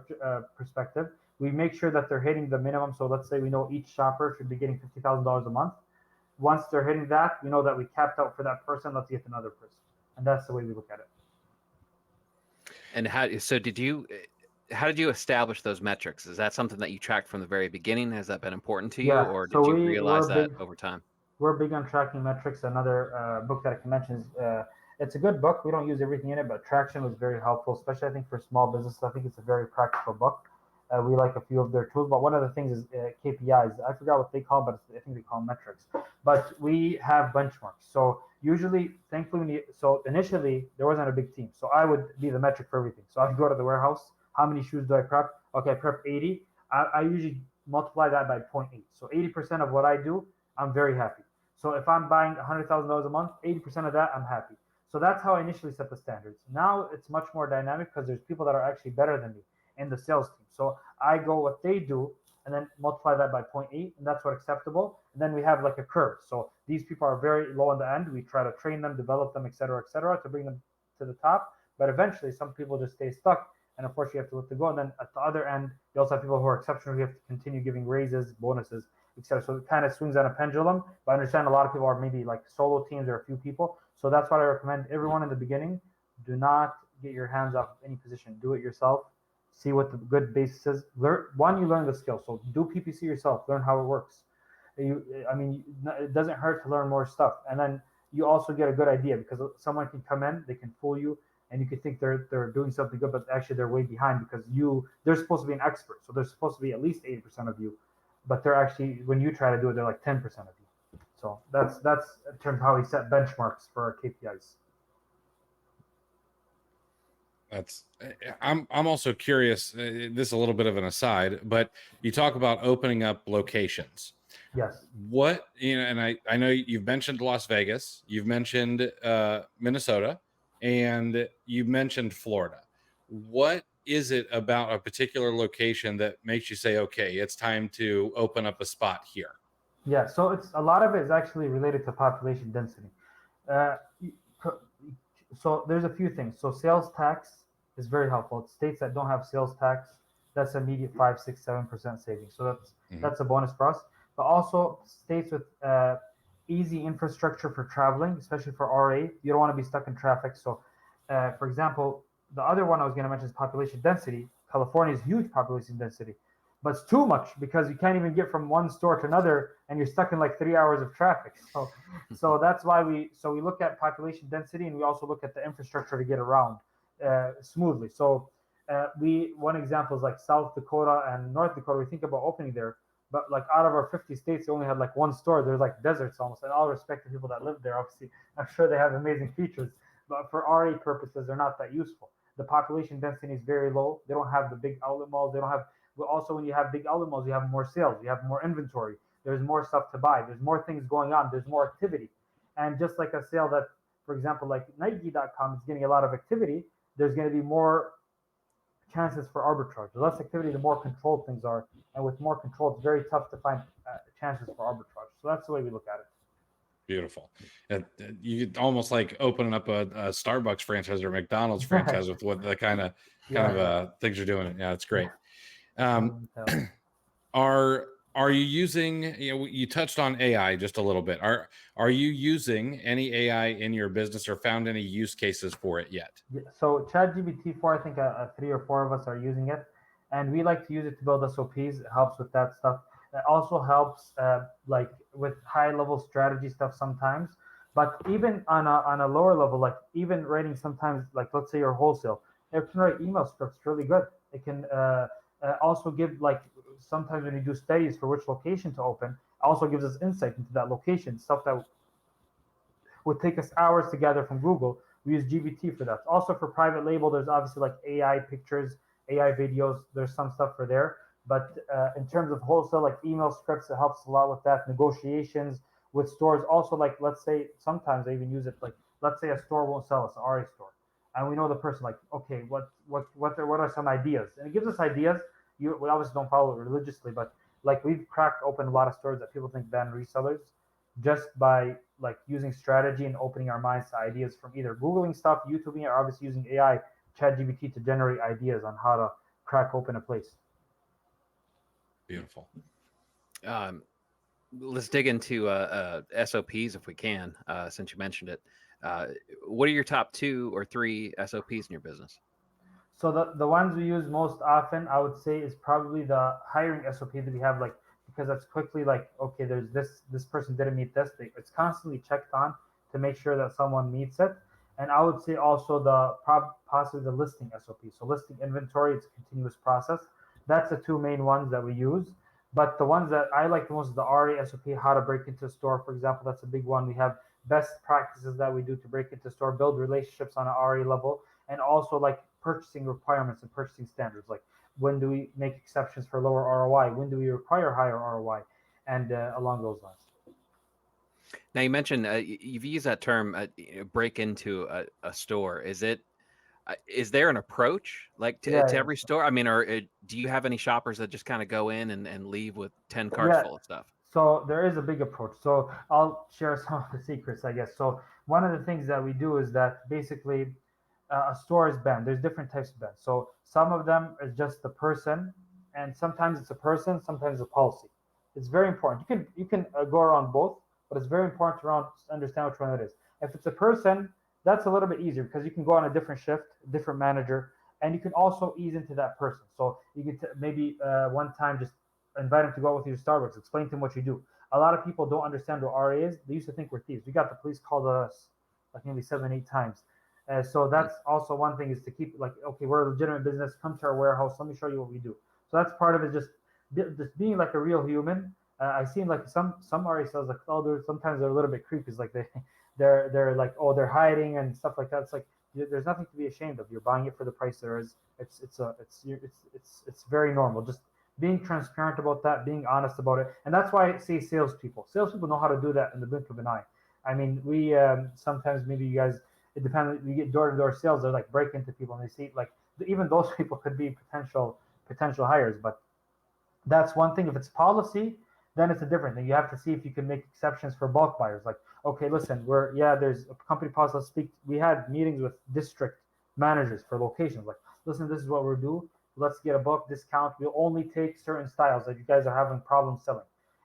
perspective, we make sure that they're hitting the minimum. So let's say we know each shopper should be getting $50,000 a month. Once they're hitting that, we know that we capped out for that person. Let's get another person, and that's the way we look at it. And how did you establish those metrics? Is that something that you tracked from the very beginning? Has that been important to you, or did you realize that over time? We're big on tracking metrics. Another book that I can mention is it's a good book. We don't use everything in it, but Traction was very helpful, especially I think for small business. I think it's a very practical book. We like a few of their tools, but one of the things is KPIs. I forgot what they call, but I think they call them metrics. But we have benchmarks. So usually, thankfully, initially there wasn't a big team, so I would be the metric for everything. So I'd go to the warehouse. How many shoes do I prep? Okay, I prep 80. I usually multiply that by 0.8. So 80% of what I do, I'm very happy. So if I'm buying $100,000 a month, 80% of that, I'm happy. So that's how I initially set the standards. Now it's much more dynamic because there's people that are actually better than me in the sales team. So I go what they do and then multiply that by 0.8, and that's what acceptable. And then we have like a curve. So these people are very low on the end. We try to train them, develop them, et cetera, to bring them to the top. But eventually some people just stay stuck, and unfortunately you have to let them go. And then at the other end, you also have people who are exceptional. You have to continue giving raises, bonuses, etc. So it kind of swings on a pendulum. But I understand a lot of people are maybe like solo teams or a few people. So that's why I recommend everyone in the beginning, do not get your hands off any position. Do it yourself. See what the good basis is. You learn the skill. So do PPC yourself. Learn how it works. It doesn't hurt to learn more stuff. And then you also get a good idea, because someone can come in, they can fool you, and you can think they're doing something good, but actually they're way behind because they're supposed to be an expert. So they're supposed to be at least 80% of you, but they're actually, when you try to do it, they're like 10% of you. So that's in terms of how we set benchmarks for our KPIs. I'm also curious, this is a little bit of an aside, but you talk about opening up locations. Yes. What, and I know you've mentioned Las Vegas, you've mentioned Minnesota, and you mentioned Florida. What is it about a particular location that makes you say, okay, it's time to open up a spot here? Yeah, so it's a lot of it is actually related to population density. Uh, so there's a few things. So sales tax is very helpful. It's states that don't have sales tax, that's immediate 5, 6, 7% savings. So that's a bonus for us. But also states with easy infrastructure for traveling, especially for RA. You don't want to be stuck in traffic. So, for example, the other one I was going to mention is population density. California is huge population density, but it's too much because you can't even get from one store to another, and you're stuck in like 3 hours of traffic. So that's why we look at population density, and we also look at the infrastructure to get around smoothly. So one example is like South Dakota and North Dakota. We think about opening there, but like out of our 50 states, they only had like one store. There's like deserts almost. And all respect to people that live there. Obviously, I'm sure they have amazing features, but for RA purposes, they're not that useful. The population density is very low. They don't have the big outlet malls. They don't have. But also, when you have big outlet malls, you have more sales. You have more inventory. There's more stuff to buy. There's more things going on. There's more activity. And just like a sale that, for example, like Nike.com is getting a lot of activity, there's going to be more chances for arbitrage. The less activity, the more controlled things are. And with more control, it's very tough to find chances for arbitrage. So that's the way we look at it. Beautiful. You could almost like opening up a Starbucks franchise or McDonald's franchise with what the kind of things you're doing. Yeah, it's great. Are you using, you touched on AI just a little bit. Are you using any AI in your business or found any use cases for it yet? Yeah, so ChatGPT 4, I think 3 or 4 of us are using it, and we like to use it to build SOPs. It helps with that stuff. It also helps like with high level strategy stuff sometimes. But even on a lower level, like even writing sometimes, like let's say your wholesale, it can write email scripts really good. It can also give like sometimes when you do studies for which location to open, also gives us insight into that location, stuff that would take us hours to gather from Google. We use GPT for that. Also for private label, there's obviously like AI pictures, AI videos. There's some stuff for there. But in terms of wholesale, like email scripts, it helps a lot with that. Negotiations with stores. Also, like let's say sometimes I even use it. Like let's say a store won't sell us, an RA store, and we know the person. Like okay, what are some ideas? And it gives us ideas. We obviously don't follow it religiously, but like we've cracked open a lot of stores that people think ban resellers just by like using strategy and opening our minds to ideas from either Googling stuff, YouTubing, or obviously using AI, ChatGPT to generate ideas on how to crack open a place. Beautiful. Let's dig into SOPs if we can, since you mentioned it. What are your top 2 or 3 SOPs in your business? So the ones we use most often, I would say, is probably the hiring SOP that we have, like because that's quickly like, okay, there's this person didn't meet this. It's constantly checked on to make sure that someone meets it. And I would say also possibly the listing SOP. So listing inventory, it's a continuous process. That's the 2 main ones that we use. But the ones that I like the most is the RA SOP, how to break into a store, for example. That's a big one. We have best practices that we do to break into a store, build relationships on an RA level, and also like purchasing requirements and purchasing standards. Like when do we make exceptions for lower ROI? When do we require higher ROI? And along those lines. Now you mentioned you've used that term, break into a store. Is there an approach like to every store? I mean, or do you have any shoppers that just kind of go in and leave with 10 carts full of stuff? So there is a big approach. So I'll share some of the secrets, I guess. So one of the things that we do is that basically a store is banned. There's different types of bans. So some of them is just the person, and sometimes it's a person, sometimes a policy. It's very important. You can go around both, but it's very important to understand which one it is. If it's a person, that's a little bit easier because you can go on a different shift, different manager, and you can also ease into that person. So you could maybe one time just invite them to go out with you to Starbucks, explain to them what you do. A lot of people don't understand what RA is. They used to think we're thieves. We got the police called us like maybe 7, 8 times. So that's also one thing is to keep like, okay, we're a legitimate business. Come to our warehouse. Let me show you what we do. So that's part of it. Just being like a real human. I've seen like some RA sales like, oh, sometimes they're a little bit creepy. It's like they're like, oh, they're hiding and stuff like that. It's like there's nothing to be ashamed of. You're buying it for the price there is. It's very normal. Just being transparent about that, being honest about it. And that's why I say salespeople. Salespeople know how to do that in the blink of an eye. I mean, we sometimes, maybe you guys, it depends. We get door-to-door sales. They're like break into people, and they see like even those people could be potential hires. But that's one thing. If it's policy, then it's a different thing. You have to see if you can make exceptions for bulk buyers. Like, okay, listen, there's a company policy. Let's speak. We had meetings with district managers for locations. Like, listen, this is what we're doing. Let's get a bulk discount. We'll only take certain styles that you guys are having problems selling.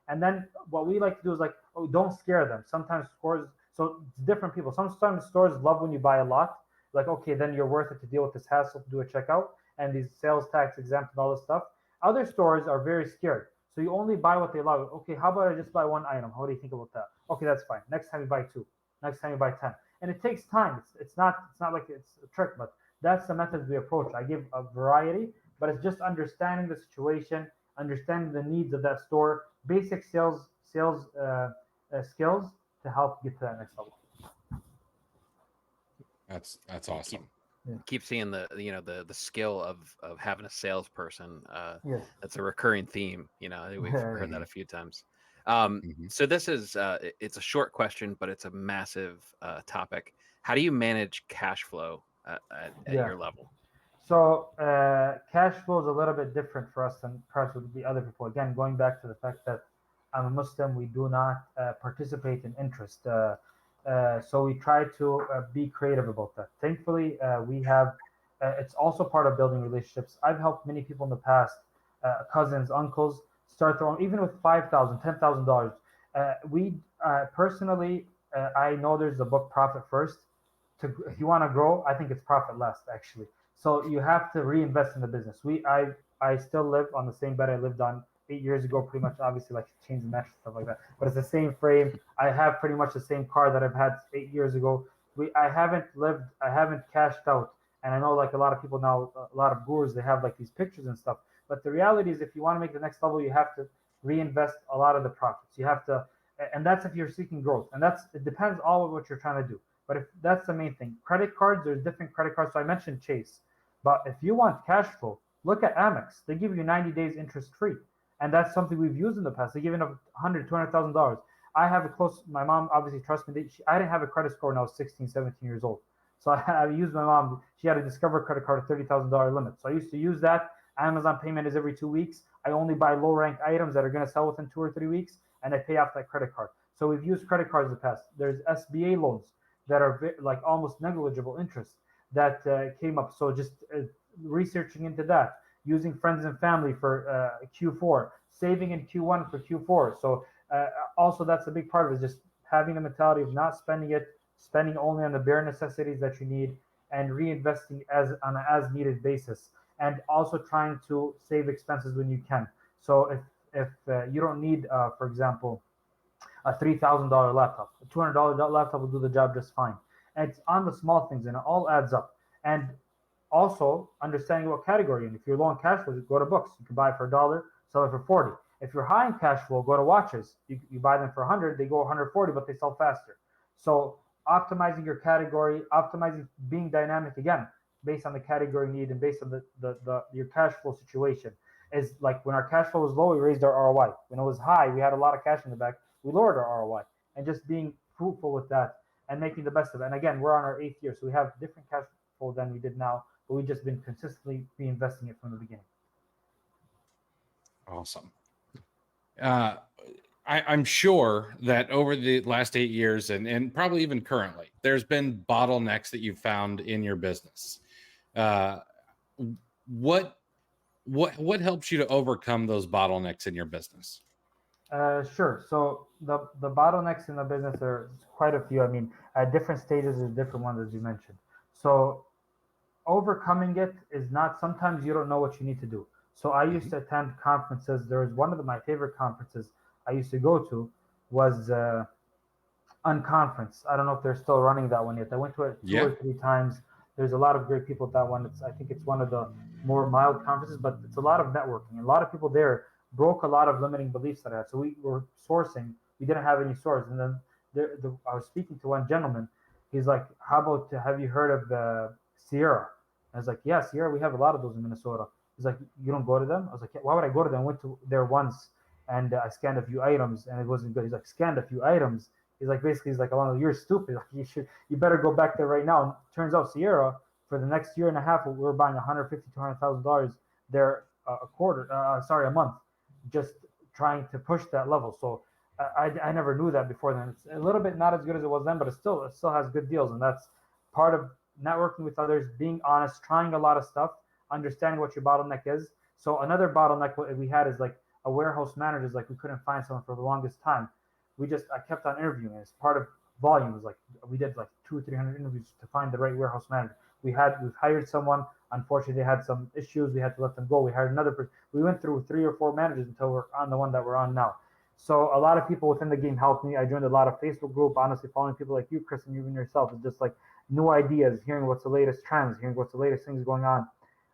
And then what we like to do is like, oh, don't scare them. Sometimes stores, so it's different people. Sometimes stores love when you buy a lot. Like, okay, then you're worth it to deal with this hassle to do a checkout and these sales tax exempt and all this stuff. Other stores are very scared. So you only buy what they allow. Okay, how about I just buy one item? How do you think about that? Okay, that's fine. Next time you buy two. Next time you buy 10. And it takes time. It's not like it's a trick, but that's the method we approach. I give a variety, but it's just understanding the situation, understanding the needs of that store, basic sales skills to help get to that next level. That's awesome. Keep seeing the skill of having a salesperson. Yes. That's a recurring theme. We've heard that a few times. Mm-hmm. So this is it's a short question, but it's a massive topic. How do you manage cash flow at your level? So cash flow is a little bit different for us than perhaps with the other people. Again, going back to the fact that I'm a Muslim, we do not participate in interest. So we try to be creative about that. Thankfully, we have, it's also part of building relationships. I've helped many people in the past, cousins, uncles, start their own, even with $5,000, $10,000. We personally, I know there's a book Profit First. If you want to grow, I think it's profit last actually. So you have to reinvest in the business. I still live on the same bed I lived on 8 years ago, pretty much. Obviously, like change the mattress stuff like that, but it's the same frame. I have pretty much the same car that I've had 8 years ago. I haven't cashed out, and I know like a lot of people now, a lot of gurus, they have like these pictures and stuff. But the reality is, if you want to make the next level, you have to reinvest a lot of the profits. You have to, and that's if you're seeking growth, and it depends all of what you're trying to do. But if that's the main thing, credit cards, there's different credit cards. So I mentioned Chase, but if you want cash flow, look at Amex. They give you 90 days interest free. And that's something we've used in the past. They give it $100,000, $200,000. I have a my mom obviously trusts me. I didn't have a credit score when I was 16, 17 years old. So I used my mom. She had a Discover credit card, a $30,000 limit. So I used to use that. Amazon payment is every 2 weeks. I only buy low ranked items that are going to sell within 2 or 3 weeks, and I pay off that credit card. So we've used credit cards in the past. There's SBA loans that are like almost negligible interest that came up. So just researching into that, using friends and family for Q4, saving in Q1 for Q4. So also that's a big part of it, is just having the mentality of not spending only on the bare necessities that you need, and reinvesting on an as needed basis, and also trying to save expenses when you can. So if you don't need, for example, a $3,000 laptop, a $200 laptop will do the job just fine. And it's on the small things, and it all adds up. And also understanding what category. And if you're low on cash flow, go to books. You can buy it for $1, sell it for 40. If you're high in cash flow, go to watches. You buy them for 100, they go 140, but they sell faster. So optimizing your category, optimizing, being dynamic again, based on the category need and based on your cash flow situation. Is like when our cash flow was low, we raised our ROI. When it was high, we had a lot of cash in the bank, we lowered our ROI. And just being fruitful with that and making the best of it. And again, we're on our 8th year, so we have different cash flow than we did now, but we've just been consistently reinvesting it from the beginning. Awesome. I'm sure that over the last 8 years and probably even currently, there's been bottlenecks that you've found in your business. What helps you to overcome those bottlenecks in your business? Sure. So the bottlenecks in the business are quite a few. I mean, at different stages, there's different ones, as you mentioned. So overcoming it is not, sometimes you don't know what you need to do. So I used to attend conferences. There was one of my favorite conferences I used to go to was Unconference. I don't know if they're still running that one yet. I went to it two or three times. There's a lot of great people at that one. I think it's one of the more mild conferences, but it's a lot of networking. A lot of people there broke a lot of limiting beliefs that I had. So we were sourcing. We didn't have any source. And then I was speaking to one gentleman. He's like, how about, have you heard of Sierra? I was like, yeah, Sierra, we have a lot of those in Minnesota. He's like, you don't go to them? I was like, yeah, why would I go to them? I went to there once and I scanned a few items and it wasn't good. He's like, scanned a few items. He's like, basically, he's like, oh, you're stupid. Like, you better go back there right now. And turns out Sierra, for the next year and a half, we were buying $150,000 to $200,000 there a month, just trying to push that level. So I never knew that before then. It's a little bit not as good as it was then, but it still has good deals, and that's part of networking with others, being honest, trying a lot of stuff, understanding what your bottleneck is. So another bottleneck we had is like a warehouse manager is like we couldn't find someone for the longest time. I kept on interviewing. As part of volume was like we did like 200-300 interviews to find the right warehouse manager. We've hired someone. Unfortunately, they had some issues. We had to let them go. We hired another person. We went through 3 or 4 managers until we're on the one that we're on now. So a lot of people within the game helped me. I joined a lot of Facebook group, honestly, following people like you, Chris, and even yourself. It's just like new ideas, hearing what's the latest trends, hearing what's the latest things going on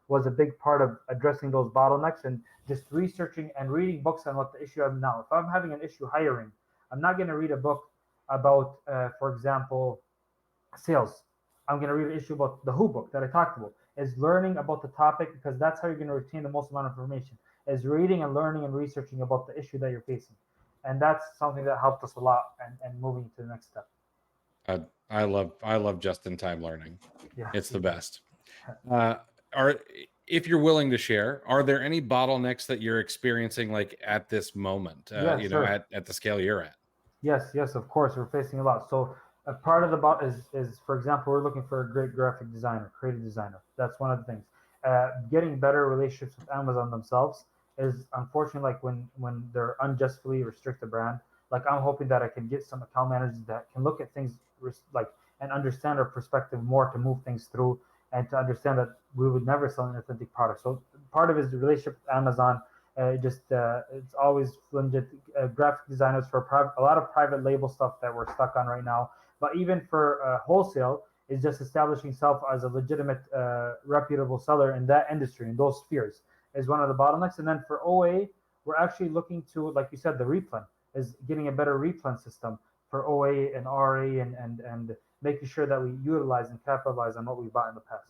was a big part of addressing those bottlenecks and just researching and reading books on what the issue is now. If I'm having an issue hiring, I'm not going to read a book about, for example, sales. I'm going to read an issue about the Who book that I talked about, is learning about the topic, because that's how you're going to retain the most amount of information, is reading and learning and researching about the issue that you're facing. And that's something that helped us a lot and moving to the next step. I love just-in-time learning. Yeah, it's the best. If you're willing to share, are there any bottlenecks that you're experiencing like at this moment? Yeah, you sure. know, at the scale you're at. Yes, of course, we're facing a lot. So a part of the bot is, for example, we're looking for a great graphic designer, creative designer. That's one of the things. Getting better relationships with Amazon themselves is unfortunately like when they're unjustly restrict the brand. Like I'm hoping that I can get some account managers that can look at things like and understand our perspective more to move things through and to understand that we would never sell an authentic product. So part of it is the relationship with Amazon. It's always legit graphic designers for a lot of private label stuff that we're stuck on right now. But even for wholesale, is just establishing self as a legitimate, reputable seller in that industry, in those spheres, is one of the bottlenecks. And then for OA, we're actually looking to, like you said, the replen is getting a better replen system for OA and RA and making sure that we utilize and capitalize on what we bought in the past.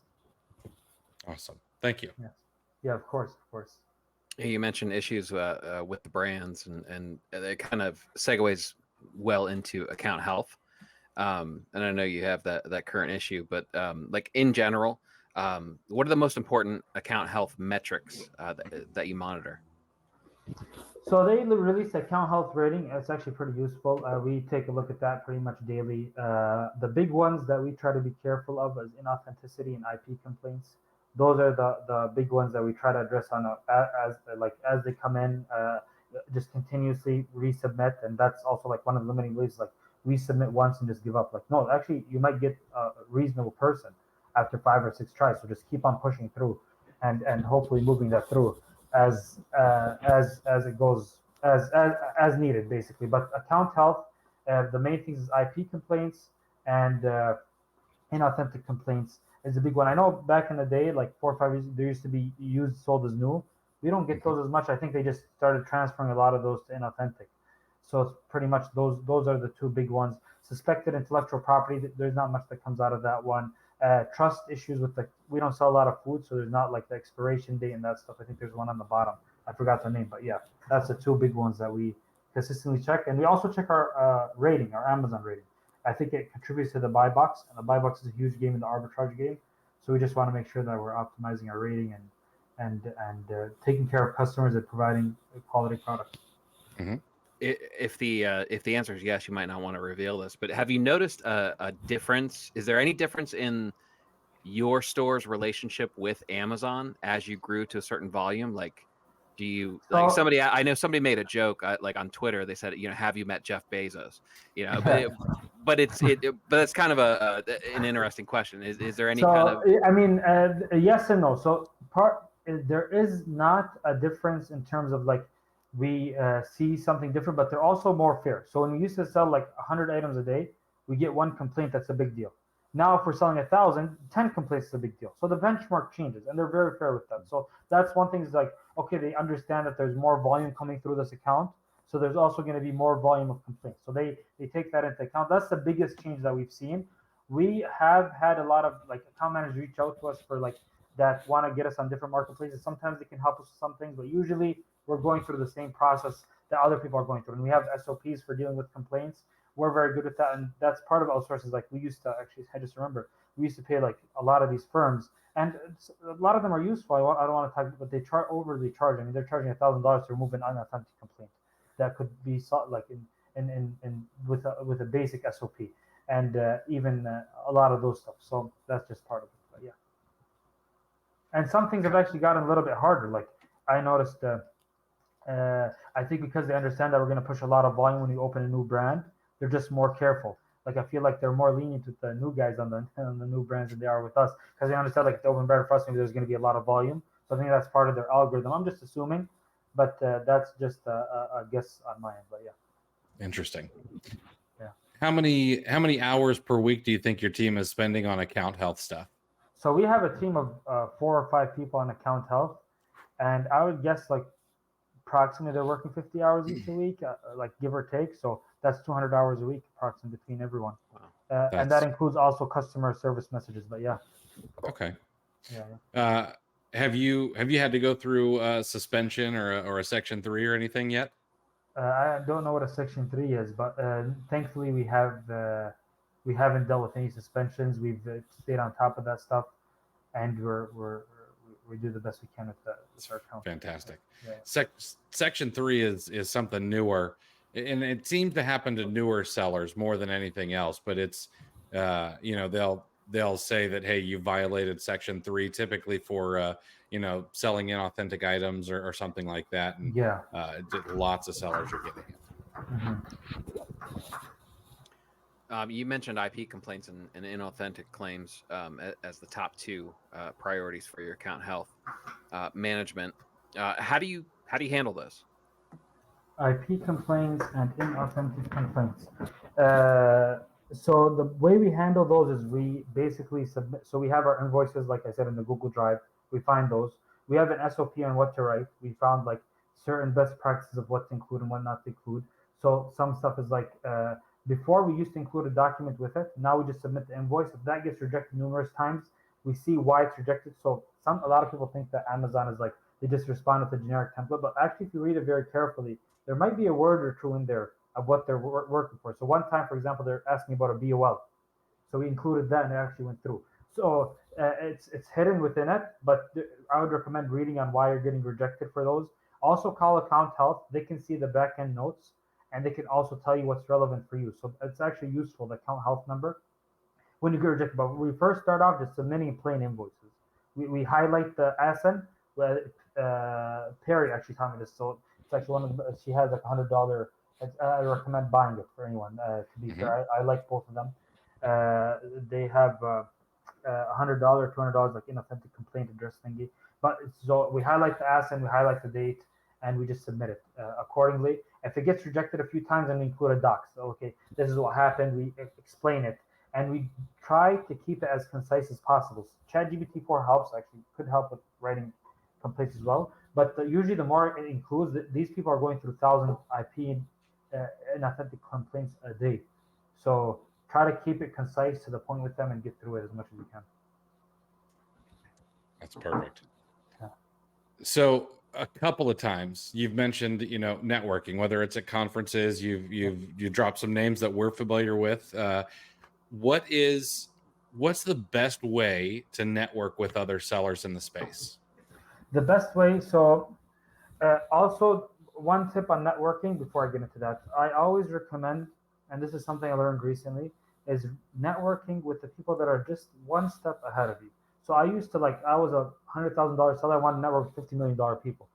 Awesome. Thank you. Yes. Yeah, of course. You mentioned issues with the brands, and it kind of segues well into account health. And I know you have that current issue, but like in general, what are the most important account health metrics that you monitor? So they released account health rating. It's actually pretty useful. We take a look at that pretty much daily. The big ones that we try to be careful of is inauthenticity and IP complaints. Those are the big ones that we try to address on as they come in, just continuously resubmit. And that's also like one of the limiting beliefs, like resubmit once and just give up. Like, no, actually you might get a reasonable person after 5 or 6 tries. So just keep on pushing through and hopefully moving that through as it goes as needed, basically. But account health, the main things is IP complaints and inauthentic complaints is a big one. I know back in the day, like 4 or 5 years, there used to be used sold as new. We don't get those as much. I think they just started transferring a lot of those to inauthentic. So it's pretty much those are the 2 big ones. Suspected intellectual property, there's not much that comes out of that one. Trust issues with we don't sell a lot of food, so there's not like the expiration date and that stuff. I think there's one on the bottom. I forgot the name, but yeah, that's the 2 big ones that we consistently check. And we also check our rating, our Amazon rating. I think it contributes to the buy box, and the buy box is a huge game in the arbitrage game. So we just want to make sure that we're optimizing our rating and taking care of customers and providing a quality product. Mm-hmm. If the answer is yes, you might not want to reveal this, but have you noticed a difference? Is there any difference in your store's relationship with Amazon as you grew to a certain volume? Like, do you like somebody? I know somebody made a joke like on Twitter. They said, have you met Jeff Bezos? But it's kind of an interesting question. Is there any kind of? I mean, yes and no. So there is not a difference in terms of like we see something different, but they're also more fair. So when we used to sell like 100 items a day, we get 1 complaint. That's a big deal. Now, if we're selling 1,000, 10 complaints is a big deal. So the benchmark changes, and they're very fair with that. So that's one thing is like, okay, they understand that there's more volume coming through this account. So there's also going to be more volume of complaints. So they take that into account. That's the biggest change that we've seen. We have had a lot of like account managers reach out to us for like that want to get us on different marketplaces. Sometimes they can help us with some things, but usually we're going through the same process that other people are going through. And we have SOPs for dealing with complaints. We're very good at that. And that's part of outsourcing. Like we used to actually, I just remember, we used to pay like a lot of these firms, and a lot of them are useful. I don't want to talk, but they overly charge. I mean, they're charging $1,000 to remove an unauthentic complaint that could be like in with a basic SOP, and even a lot of those stuff. So that's just part of it. But yeah, and some things have actually gotten a little bit harder. Like I noticed, I think because they understand that we're going to push a lot of volume when you open a new brand, they're just more careful. Like I feel like they're more lenient with the new guys on the new brands than they are with us, because they understand like if they open brand for us, maybe there's going to be a lot of volume. So I think that's part of their algorithm. I'm just assuming, but that's just a guess on my end. But yeah. Interesting. Yeah. How many hours per week do you think your team is spending on account health stuff? So we have a team of 4 or 5 people on account health, and I would guess like approximately they're working 50 hours each a week, like give or take. So that's 200 hours a week approximately between everyone. Wow. And that includes also customer service messages. But yeah. Okay. Yeah. Have you had to go through a suspension or a Section 3 or anything yet? I don't know what a Section 3 is, but thankfully we haven't dealt with any suspensions. We've stayed on top of that stuff, and we do the best we can with our account. Fantastic. Yeah. Section 3 is something newer, and it seems to happen to newer sellers more than anything else. But it's they'll say that, hey, you violated Section 3, typically for selling inauthentic items or something like that, and yeah, lots of sellers are getting it. Mm-hmm. You mentioned IP complaints and inauthentic claims as the top 2 priorities for your account health management. How do you handle this? IP complaints and inauthentic complaints. So the way we handle those is we basically submit. So we have our invoices, like I said, in the Google Drive. We find those. We have an SOP on what to write. We found like certain best practices of what to include and what not to include. So some stuff is like before we used to include a document with it. Now we just submit the invoice. If that gets rejected numerous times, we see why it's rejected. So a lot of people think that Amazon is like they just respond with a generic template, but actually, if you read it very carefully, there might be a word or two in there of what they're working for. So one time, for example, they're asking about a BOL. So we included that and it actually went through. So it's hidden within it, but I would recommend reading on why you're getting rejected for those. Also call account health. They can see the back end notes and they can also tell you what's relevant for you. So it's actually useful, the account health number, when you get rejected. But when we first start off just submitting plain invoices, we highlight the ASIN. Perry actually taught me this. So it's actually one of the, she has like $100. I recommend buying it for anyone. To be fair, I like both of them. They have $100, $200 like inauthentic complaint address thingy. But so we highlight the ASIN, we highlight the date, and we just submit it accordingly. If it gets rejected a few times, then we include a doc. So okay, this is what happened. We explain it, and we try to keep it as concise as possible. ChatGPT 4 helps. Actually, could help with writing complaints as well. But usually, the more it includes, these people are going through 1,000 IP inauthentic complaints a day. So try to keep it concise to the point with them and get through it as much as you can. That's perfect. Yeah. So a couple of times you've mentioned, networking, whether it's at conferences, you dropped some names that we're familiar with. What's the best way to network with other sellers in the space? The best way. So also one tip on networking before I get into that, I always recommend, and this is something I learned recently, is networking with the people that are just one step ahead of you. So I used to I was a $100,000 seller. I wanted to network with $50 million people.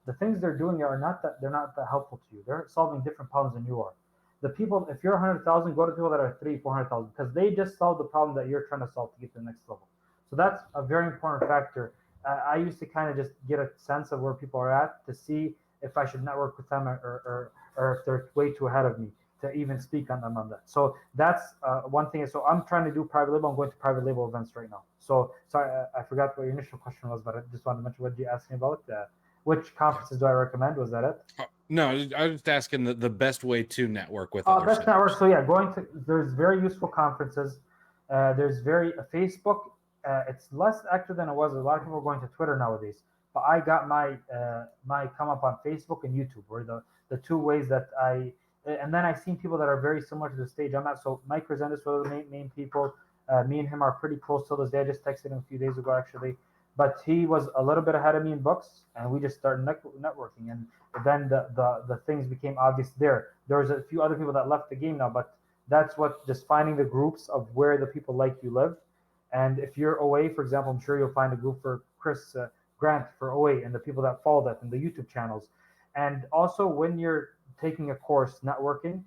The things they're doing they're not that helpful to you. They're solving different problems than you are. The people, if you're 100,000, go to people that are 300,000, 400,000, because they just solved the problem that you're trying to solve to get to the next level. So that's a very important factor. I used to kind of just get a sense of where people are at to see if I should network with them or if they're way too ahead of me to even speak on them on that. So that's one thing. So I'm trying to do private label. I'm going to private label events right now. So sorry, I forgot what your initial question was, but I just wanted to mention what you asked me about. Which conferences do I recommend? Was that it? No, I was just asking the best way to network with other best network. So yeah, there's very useful conferences. There's Facebook it's less active than it was. A lot of people are going to Twitter nowadays, but I got my come up on Facebook and YouTube, were the two ways that I. And then I've seen people that are very similar to the stage I'm at. So Mike Resendez, one of the main people. Me and him are pretty close till this day. I just texted him a few days ago, actually. But he was a little bit ahead of me in books, and we just started networking. And then the things became obvious there. There was a few other people that left the game now, but that's what, just finding the groups of where the people like you live. And if you're OA, for example, I'm sure you'll find a group for Chris Grant for OA and the people that follow that and the YouTube channels. And also, when you're taking a course, networking,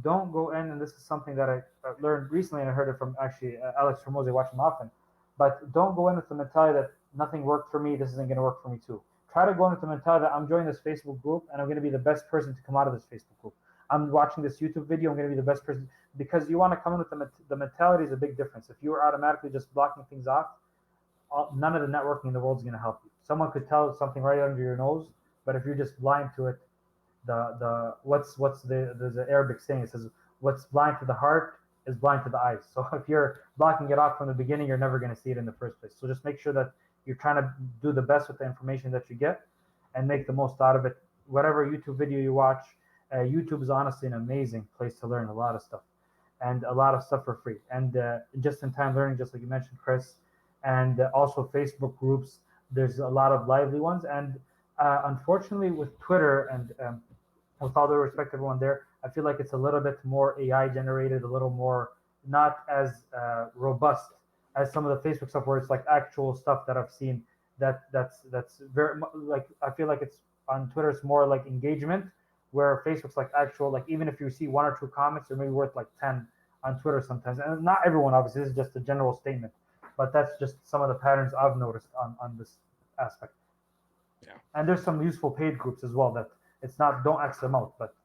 don't go in, and this is something that I learned recently, and I heard it from actually Alex Hormozy, I watch him often, but don't go in with the mentality that nothing worked for me, this isn't going to work for me too. Try to go in with the mentality that I'm joining this Facebook group and I'm going to be the best person to come out of this Facebook group. I'm watching this YouTube video, I'm going to be the best person, because you want to come in with the mentality is a big difference. If you are automatically just blocking things off, none of the networking in the world is going to help you. Someone could tell something right under your nose, but if you're just blind to it, there's an Arabic saying, it says what's blind to the heart is blind to the eyes. So if you're blocking it off from the beginning, you're never going to see it in the first place. So just make sure that you're trying to do the best with the information that you get and make the most out of it. Whatever YouTube video you watch, YouTube is honestly an amazing place to learn a lot of stuff, and a lot of stuff for free, and just-in-time learning, just like you mentioned, Chris, and also Facebook groups. There's a lot of lively ones, and unfortunately with Twitter and with all the respect to everyone there, I feel like it's a little bit more AI generated, a little more not as robust as some of the Facebook stuff, where it's like actual stuff that I've seen that's very like, I feel like it's on Twitter, it's more like engagement, where Facebook's like actual, like even if you see one or two comments, they're maybe worth like 10 on Twitter sometimes. And not everyone, obviously, this is just a general statement, but that's just some of the patterns I've noticed on this aspect. Yeah. And there's some useful paid groups as well that it's not, don't X them out, but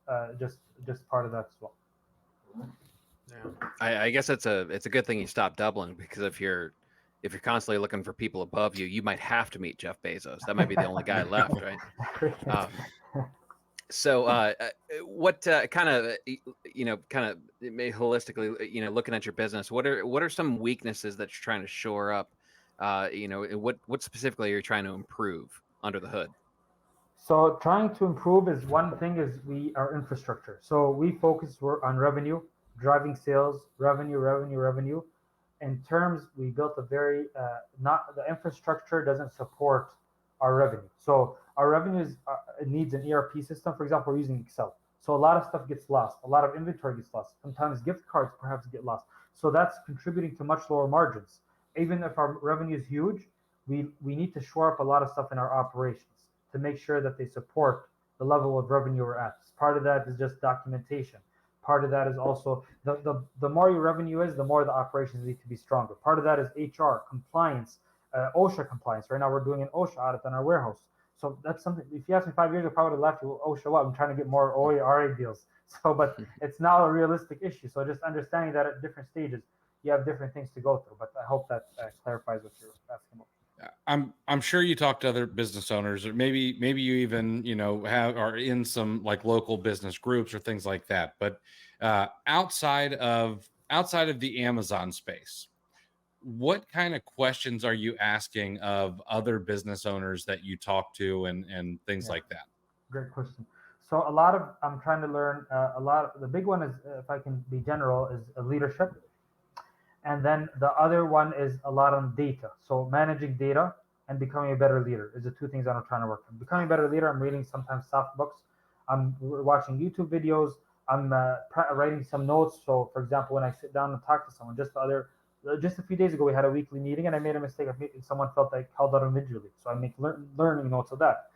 just part of that as well. Yeah, I guess it's a good thing you stopped doubling, because if you're constantly looking for people above you, you might have to meet Jeff Bezos. That might be the only guy left, right? So what kind of holistically, looking at your business, what are some weaknesses that you're trying to shore up? What specifically are you trying to improve under the hood? So trying to improve is one thing, is our infrastructure. So we focus on revenue, driving sales, revenue. In terms, we built a very not the infrastructure doesn't support our revenue. So our revenue it needs an ERP system. For example, we're using Excel. So a lot of stuff gets lost. A lot of inventory gets lost. Sometimes gift cards perhaps get lost. So that's contributing to much lower margins. Even if our revenue is huge, we need to shore up a lot of stuff in our operations to make sure that they support the level of revenue we're at. Part of that is just documentation. Part of that is also the more your revenue is, the more the operations need to be stronger. Part of that is HR, compliance, OSHA compliance. Right now we're doing an OSHA audit on our warehouse. So that's something, if you asked me 5 years ago, I probably would have left you OSHA. What? I'm trying to get more OA, RA deals. So, but it's now a realistic issue. So just understanding that at different stages, you have different things to go through. But I hope that clarifies what you're asking about. I'm sure you talk to other business owners, or maybe you even are in some like local business groups or things like that. But outside of the Amazon space, what kind of questions are you asking of other business owners that you talk to and things like that? Great question. So I'm trying to learn the big one is, if I can be general, is leadership. And then the other one is a lot on data. So managing data and becoming a better leader is the two things that I'm trying to work on. Becoming a better leader, I'm reading sometimes soft books. I'm watching YouTube videos. I'm writing some notes. So for example, when I sit down and talk to someone, just a few days ago, we had a weekly meeting and I made a mistake. Someone felt like called out individually. So I make learning notes of that.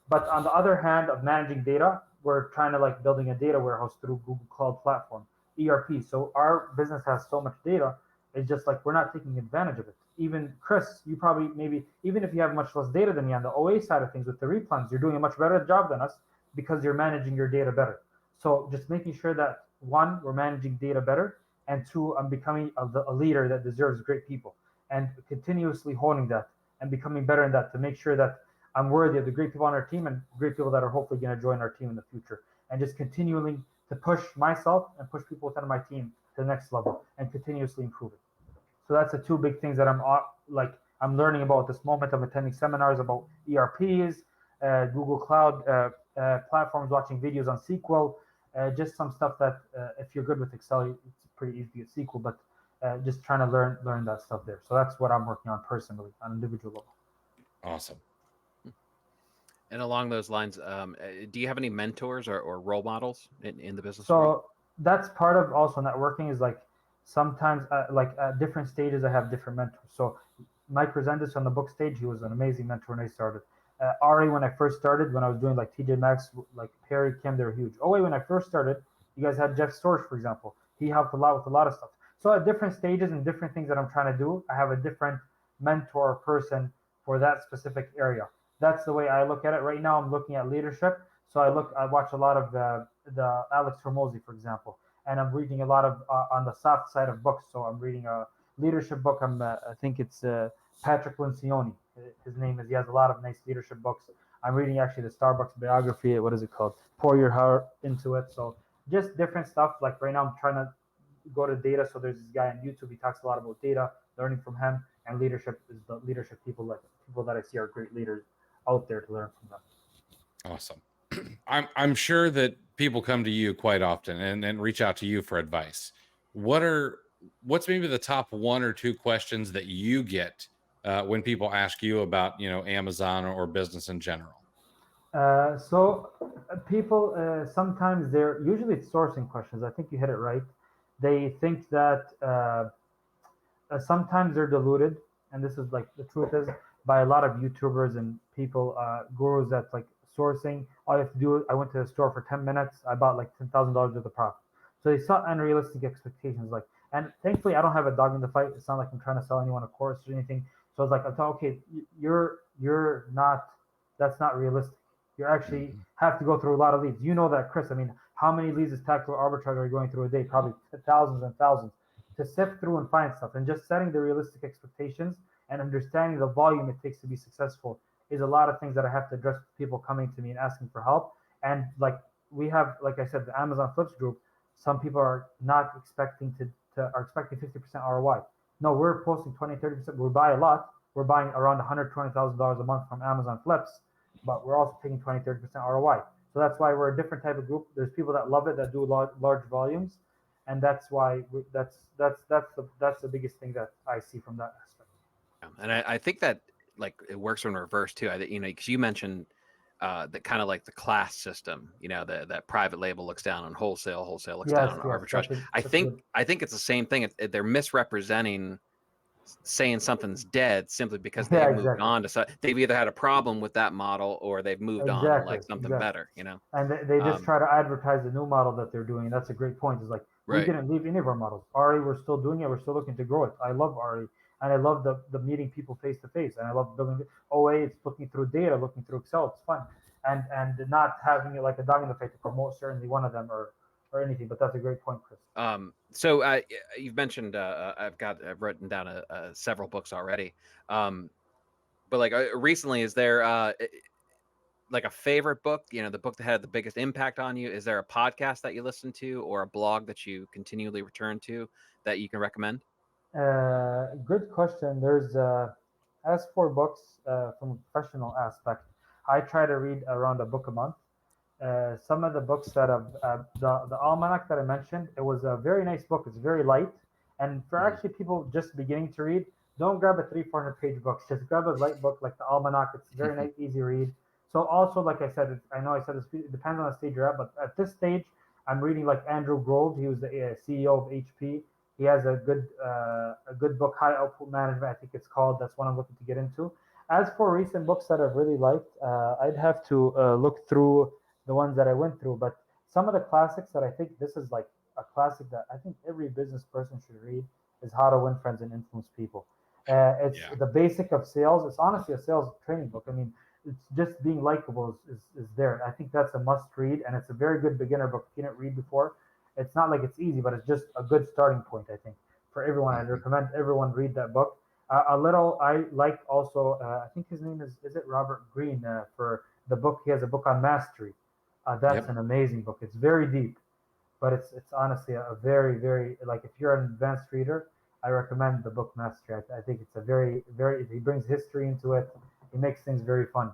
But on the other hand of managing data, we're trying to like building a data warehouse through Google Cloud Platform, ERP. So our business has so much data. It's just like we're not taking advantage of it. Even Chris, you probably maybe, even if you have much less data than me on the OA side of things with the replans, you're doing a much better job than us because you're managing your data better. So just making sure that one, we're managing data better, and two, I'm becoming a leader that deserves great people, and continuously honing that and becoming better in that to make sure that I'm worthy of the great people on our team and great people that are hopefully going to join our team in the future, and just continuing to push myself and push people within my team to the next level and continuously improve it. So that's the two big things that I'm learning about at this moment. I'm attending seminars about ERPs, Google Cloud platforms, watching videos on SQL, just some stuff that if you're good with Excel, it's pretty easy to get SQL, but just trying to learn that stuff there. So that's what I'm working on personally on an individual level. Awesome. And along those lines, do you have any mentors or role models in the business So world? that's part of also networking is like sometimes at different stages I have different mentors. So Mike Resendez on the book stage, he was an amazing mentor when I started. Ari, when I first started, when I was doing like TJ Maxx, like Perry, Kim, they were huge. Oh wait, when I first started, you guys had Jeff Storch, for example. He helped a lot with a lot of stuff. So at different stages and different things that I'm trying to do, I have a different mentor person for that specific area. That's the way I look at it. Right now, I'm looking at leadership. So I watch a lot of the Alex Hormozy, for example, and I'm reading a lot of on the soft side of books. So I'm reading a leadership book. I think it's Patrick Lencioni. His name is. He has a lot of nice leadership books. I'm reading actually the Starbucks biography. What is it called? Pour Your Heart Into It. So just different stuff. Like right now, I'm trying to go to data. So there's this guy on YouTube. He talks a lot about data, learning from him, and leadership is the leadership people that I see are great leaders out there to learn from them. Awesome. I'm sure that people come to you quite often and reach out to you for advice. What's maybe the top one or two questions that you get when people ask you about, Amazon or business in general? So people sometimes usually it's sourcing questions. I think you hit it right. They think that sometimes they're diluted, and this is like the truth is by a lot of YouTubers and people, gurus that's like sourcing. All you have to do, I went to the store for 10 minutes, I bought like $10,000 worth of profit. So they set unrealistic expectations. Like, and thankfully, I don't have a dog in the fight. It's not like I'm trying to sell anyone a course or anything. So it's like, I thought, okay, you're not, that's not realistic. You actually have to go through a lot of leads. You know that, Chris. I mean, how many leads is tactical arbitrage are you going through a day? Probably thousands and thousands to sift through and find stuff. And just setting the realistic expectations and understanding the volume it takes to be successful is a lot of things that I have to address with people coming to me and asking for help. And like we have, like I said, the Amazon Flips group, some people are not expecting are expecting 50% ROI. No, we're posting 20-30%. We buy a lot. We're buying around $120,000 a month from Amazon Flips, but we're also taking 20-30% ROI. So that's why we're a different type of group. There's people that love it, that do large volumes, and that's why that's the biggest thing that I see from that aspect. And I think that like it works in reverse too. Because you mentioned that kind of like the class system. That private label looks down on wholesale looks down on arbitrage. I think it's the same thing. They're misrepresenting, saying something's dead simply because they've moved on to. They've either had a problem with that model or they've moved on to like something better. And they just try to advertise the new model that they're doing. That's a great point. Is like we didn't leave any of our models. Ari, we're still doing it. We're still looking to grow it. I love Ari. And I love the meeting people face to face. And I love building OA. It's looking through data, looking through Excel. It's fun. And not having it like a dog in the fight to promote certainly one of them or anything. But that's a great point, Chris. So you've mentioned I've written down several books already. But like recently, is there like a favorite book? The book that had the biggest impact on you? Is there a podcast that you listen to or a blog that you continually return to that you can recommend? Good question. There's as for books from a professional aspect, I try to read around a book a month. Some of the books that the almanac that I mentioned, it was a very nice book. It's very light, and for actually people just beginning to read, don't grab a 300-400 page book. Just grab a light book like the almanac. It's very nice, easy read. So also, like I said, I know I said this, it depends on the stage you're at, but at this stage, I'm reading like Andrew Grove. He was the CEO of HP. He has a good book, High Output Management, I think it's called. That's one I'm looking to get into. As for recent books that I've really liked, I'd have to look through the ones that I went through. But some of the classics that I think this is like a classic that I think every business person should read is How to Win Friends and Influence People. It's the basic of sales. It's honestly a sales training book. I mean, it's just being likable is there. I think that's a must read, and it's a very good beginner book. If you didn't read before, it's not like it's easy, but it's just a good starting point, I think, for everyone. I'd recommend everyone read that book. I like also, I think his name is it Robert Greene for the book. He has a book on mastery. That's an amazing book. It's very deep, but it's honestly a very, very, like if you're an advanced reader, I recommend the book Mastery. I think it's a very, he brings history into it. He makes things very fun.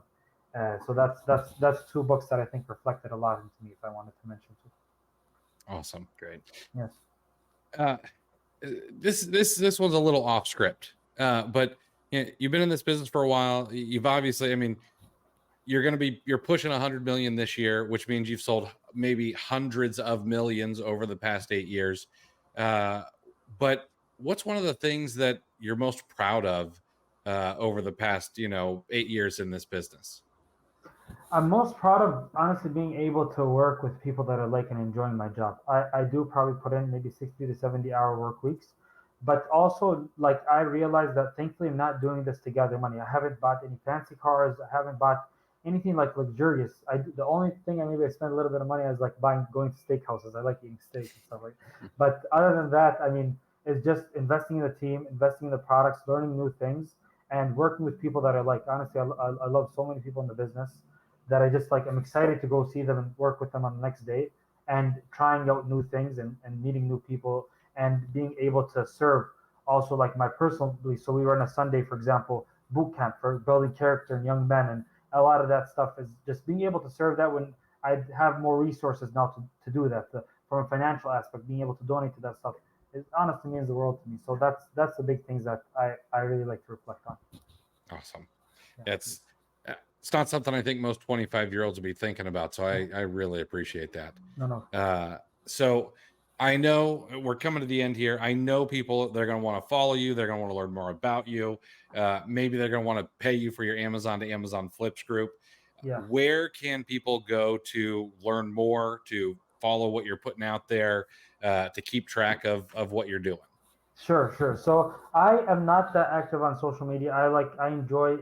So that's two books that I think reflected a lot into me, if I wanted to mention two. Awesome. Great. Yes. This one's a little off script, but you've been in this business for a while. You've obviously, I mean, you're pushing 100 million this year, which means you've sold maybe hundreds of millions over the past 8 years. But what's one of the things that you're most proud of over the past 8 years in this business? I'm most proud of honestly being able to work with people that are like and enjoying my job. I do probably put in maybe 60 to 70 hour work weeks, but also like I realized that thankfully I'm not doing this to gather money. I haven't bought any fancy cars. I haven't bought anything like luxurious. The only thing I spend a little bit of money on is like going to steakhouses. I like eating steak and stuff like that. But other than that, I mean, it's just investing in the team, investing in the products, learning new things, and working with people that are like, honestly, I love so many people in the business that I just like, I'm excited to go see them and work with them on the next day and trying out new things and meeting new people and being able to serve also like my personal beliefs. So we run a Sunday, for example, boot camp for building character in young men. And a lot of that stuff is just being able to serve that when I have more resources now to do that. From a financial aspect, being able to donate to that stuff, it honestly means the world to me. So that's the big things that I really like to reflect on. Awesome. Yeah. It's not something I think most 25-year-olds would be thinking about. So I really appreciate that. No. So I know we're coming to the end here. I know people, they're going to want to follow you. They're going to want to learn more about you. Maybe they're going to want to pay you for your Amazon to Amazon Flips group. Yeah. Where can people go to learn more, to follow what you're putting out there, to keep track of what you're doing? Sure. So I am not that active on social media. I enjoy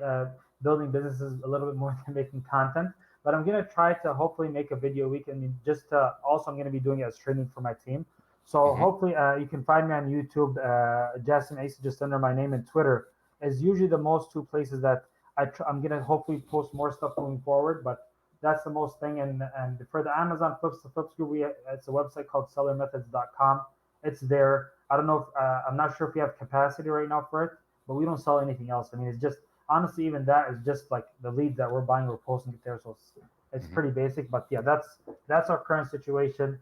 building businesses a little bit more than making content. But I'm gonna try to hopefully make a video a week. I mean, also I'm gonna be doing it as training for my team. So hopefully you can find me on YouTube, Jasim Ace, just under my name, and Twitter is usually the most two places that I'm gonna hopefully post more stuff moving forward. But that's the most thing. And for the Amazon Flips, the Flips group, it's a website called sellermethods.com. It's there. I don't know if I'm not sure if we have capacity right now for it, but we don't sell anything else. I mean, it's just honestly, even that is just like the leads that we're buying, we're posting it there. So it's pretty basic, but yeah, that's our current situation.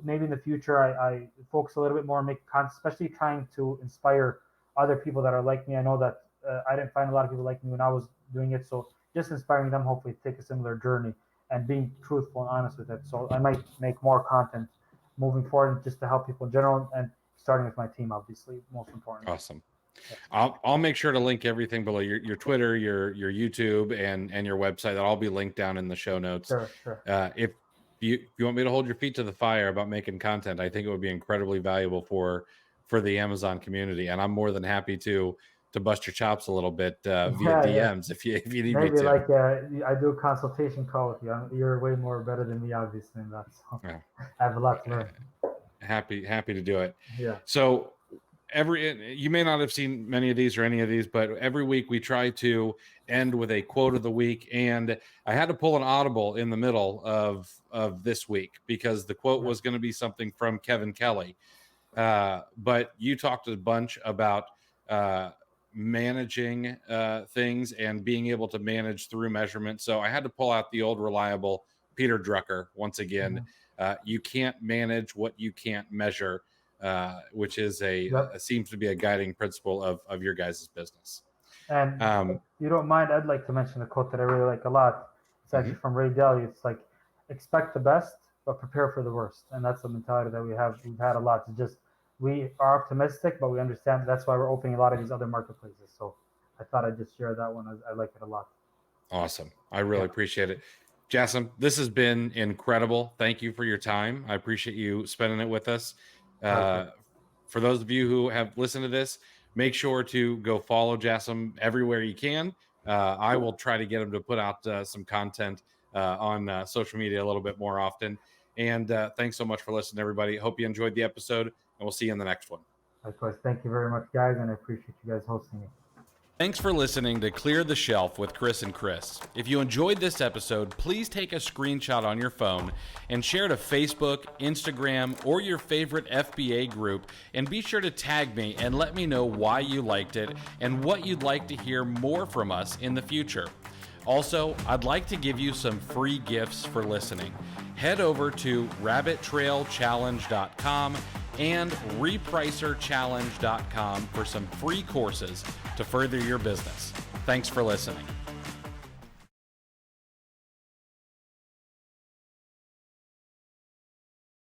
Maybe in the future, I focus a little bit more, make content, especially trying to inspire other people that are like me. I know that I didn't find a lot of people like me when I was doing it, so just inspiring them, hopefully take a similar journey and being truthful and honest with it. So I might make more content moving forward just to help people in general, and starting with my team, obviously, most important. Awesome. I'll make sure to link everything below, your Twitter, your YouTube, and your website. That'll all be linked down in the show notes. Sure. If you want me to hold your feet to the fire about making content, I think it would be incredibly valuable for the Amazon community, and I'm more than happy to bust your chops a little bit via DMs if you need Maybe me to. like I do a consultation call with you. You're way more better than me, obviously, in that. So Yeah. I have a lot to learn. Happy to do it. Yeah. So you may not have seen many of these or any of these, but every week we try to end with a quote of the week, and I had to pull an audible in the middle of this week because the quote was going to be something from Kevin Kelly. But you talked a bunch about managing things and being able to manage through measurement. So I had to pull out the old reliable Peter Drucker once again. You can't manage what you can't measure, which is seems to be a guiding principle of your guys' business. And if you don't mind, I'd like to mention a quote that I really like a lot. It's actually from Ray Dalio. It's like, expect the best, but prepare for the worst. And that's the mentality that we've had a lot. It's just, we are optimistic, but we understand that's why we're opening a lot of these other marketplaces. So I thought I'd just share that one. I like it a lot. Awesome. I really appreciate it. Jassm, this has been incredible. Thank you for your time. I appreciate you spending it with us. For those of you who have listened to this, make sure to go follow Jassm everywhere you can. I will try to get him to put out some content on social media a little bit more often. And thanks so much for listening, everybody. Hope you enjoyed the episode, and we'll see you in the next one. Likewise. Thank you very much, guys, and I appreciate you guys hosting me. Thanks for listening to Clear the Shelf with Chris and Chris. If you enjoyed this episode, please take a screenshot on your phone and share to Facebook, Instagram, or your favorite FBA group, and be sure to tag me and let me know why you liked it and what you'd like to hear more from us in the future. Also, I'd like to give you some free gifts for listening. Head over to rabbittrailchallenge.com and repricerchallenge.com for some free courses to further your business. Thanks for listening.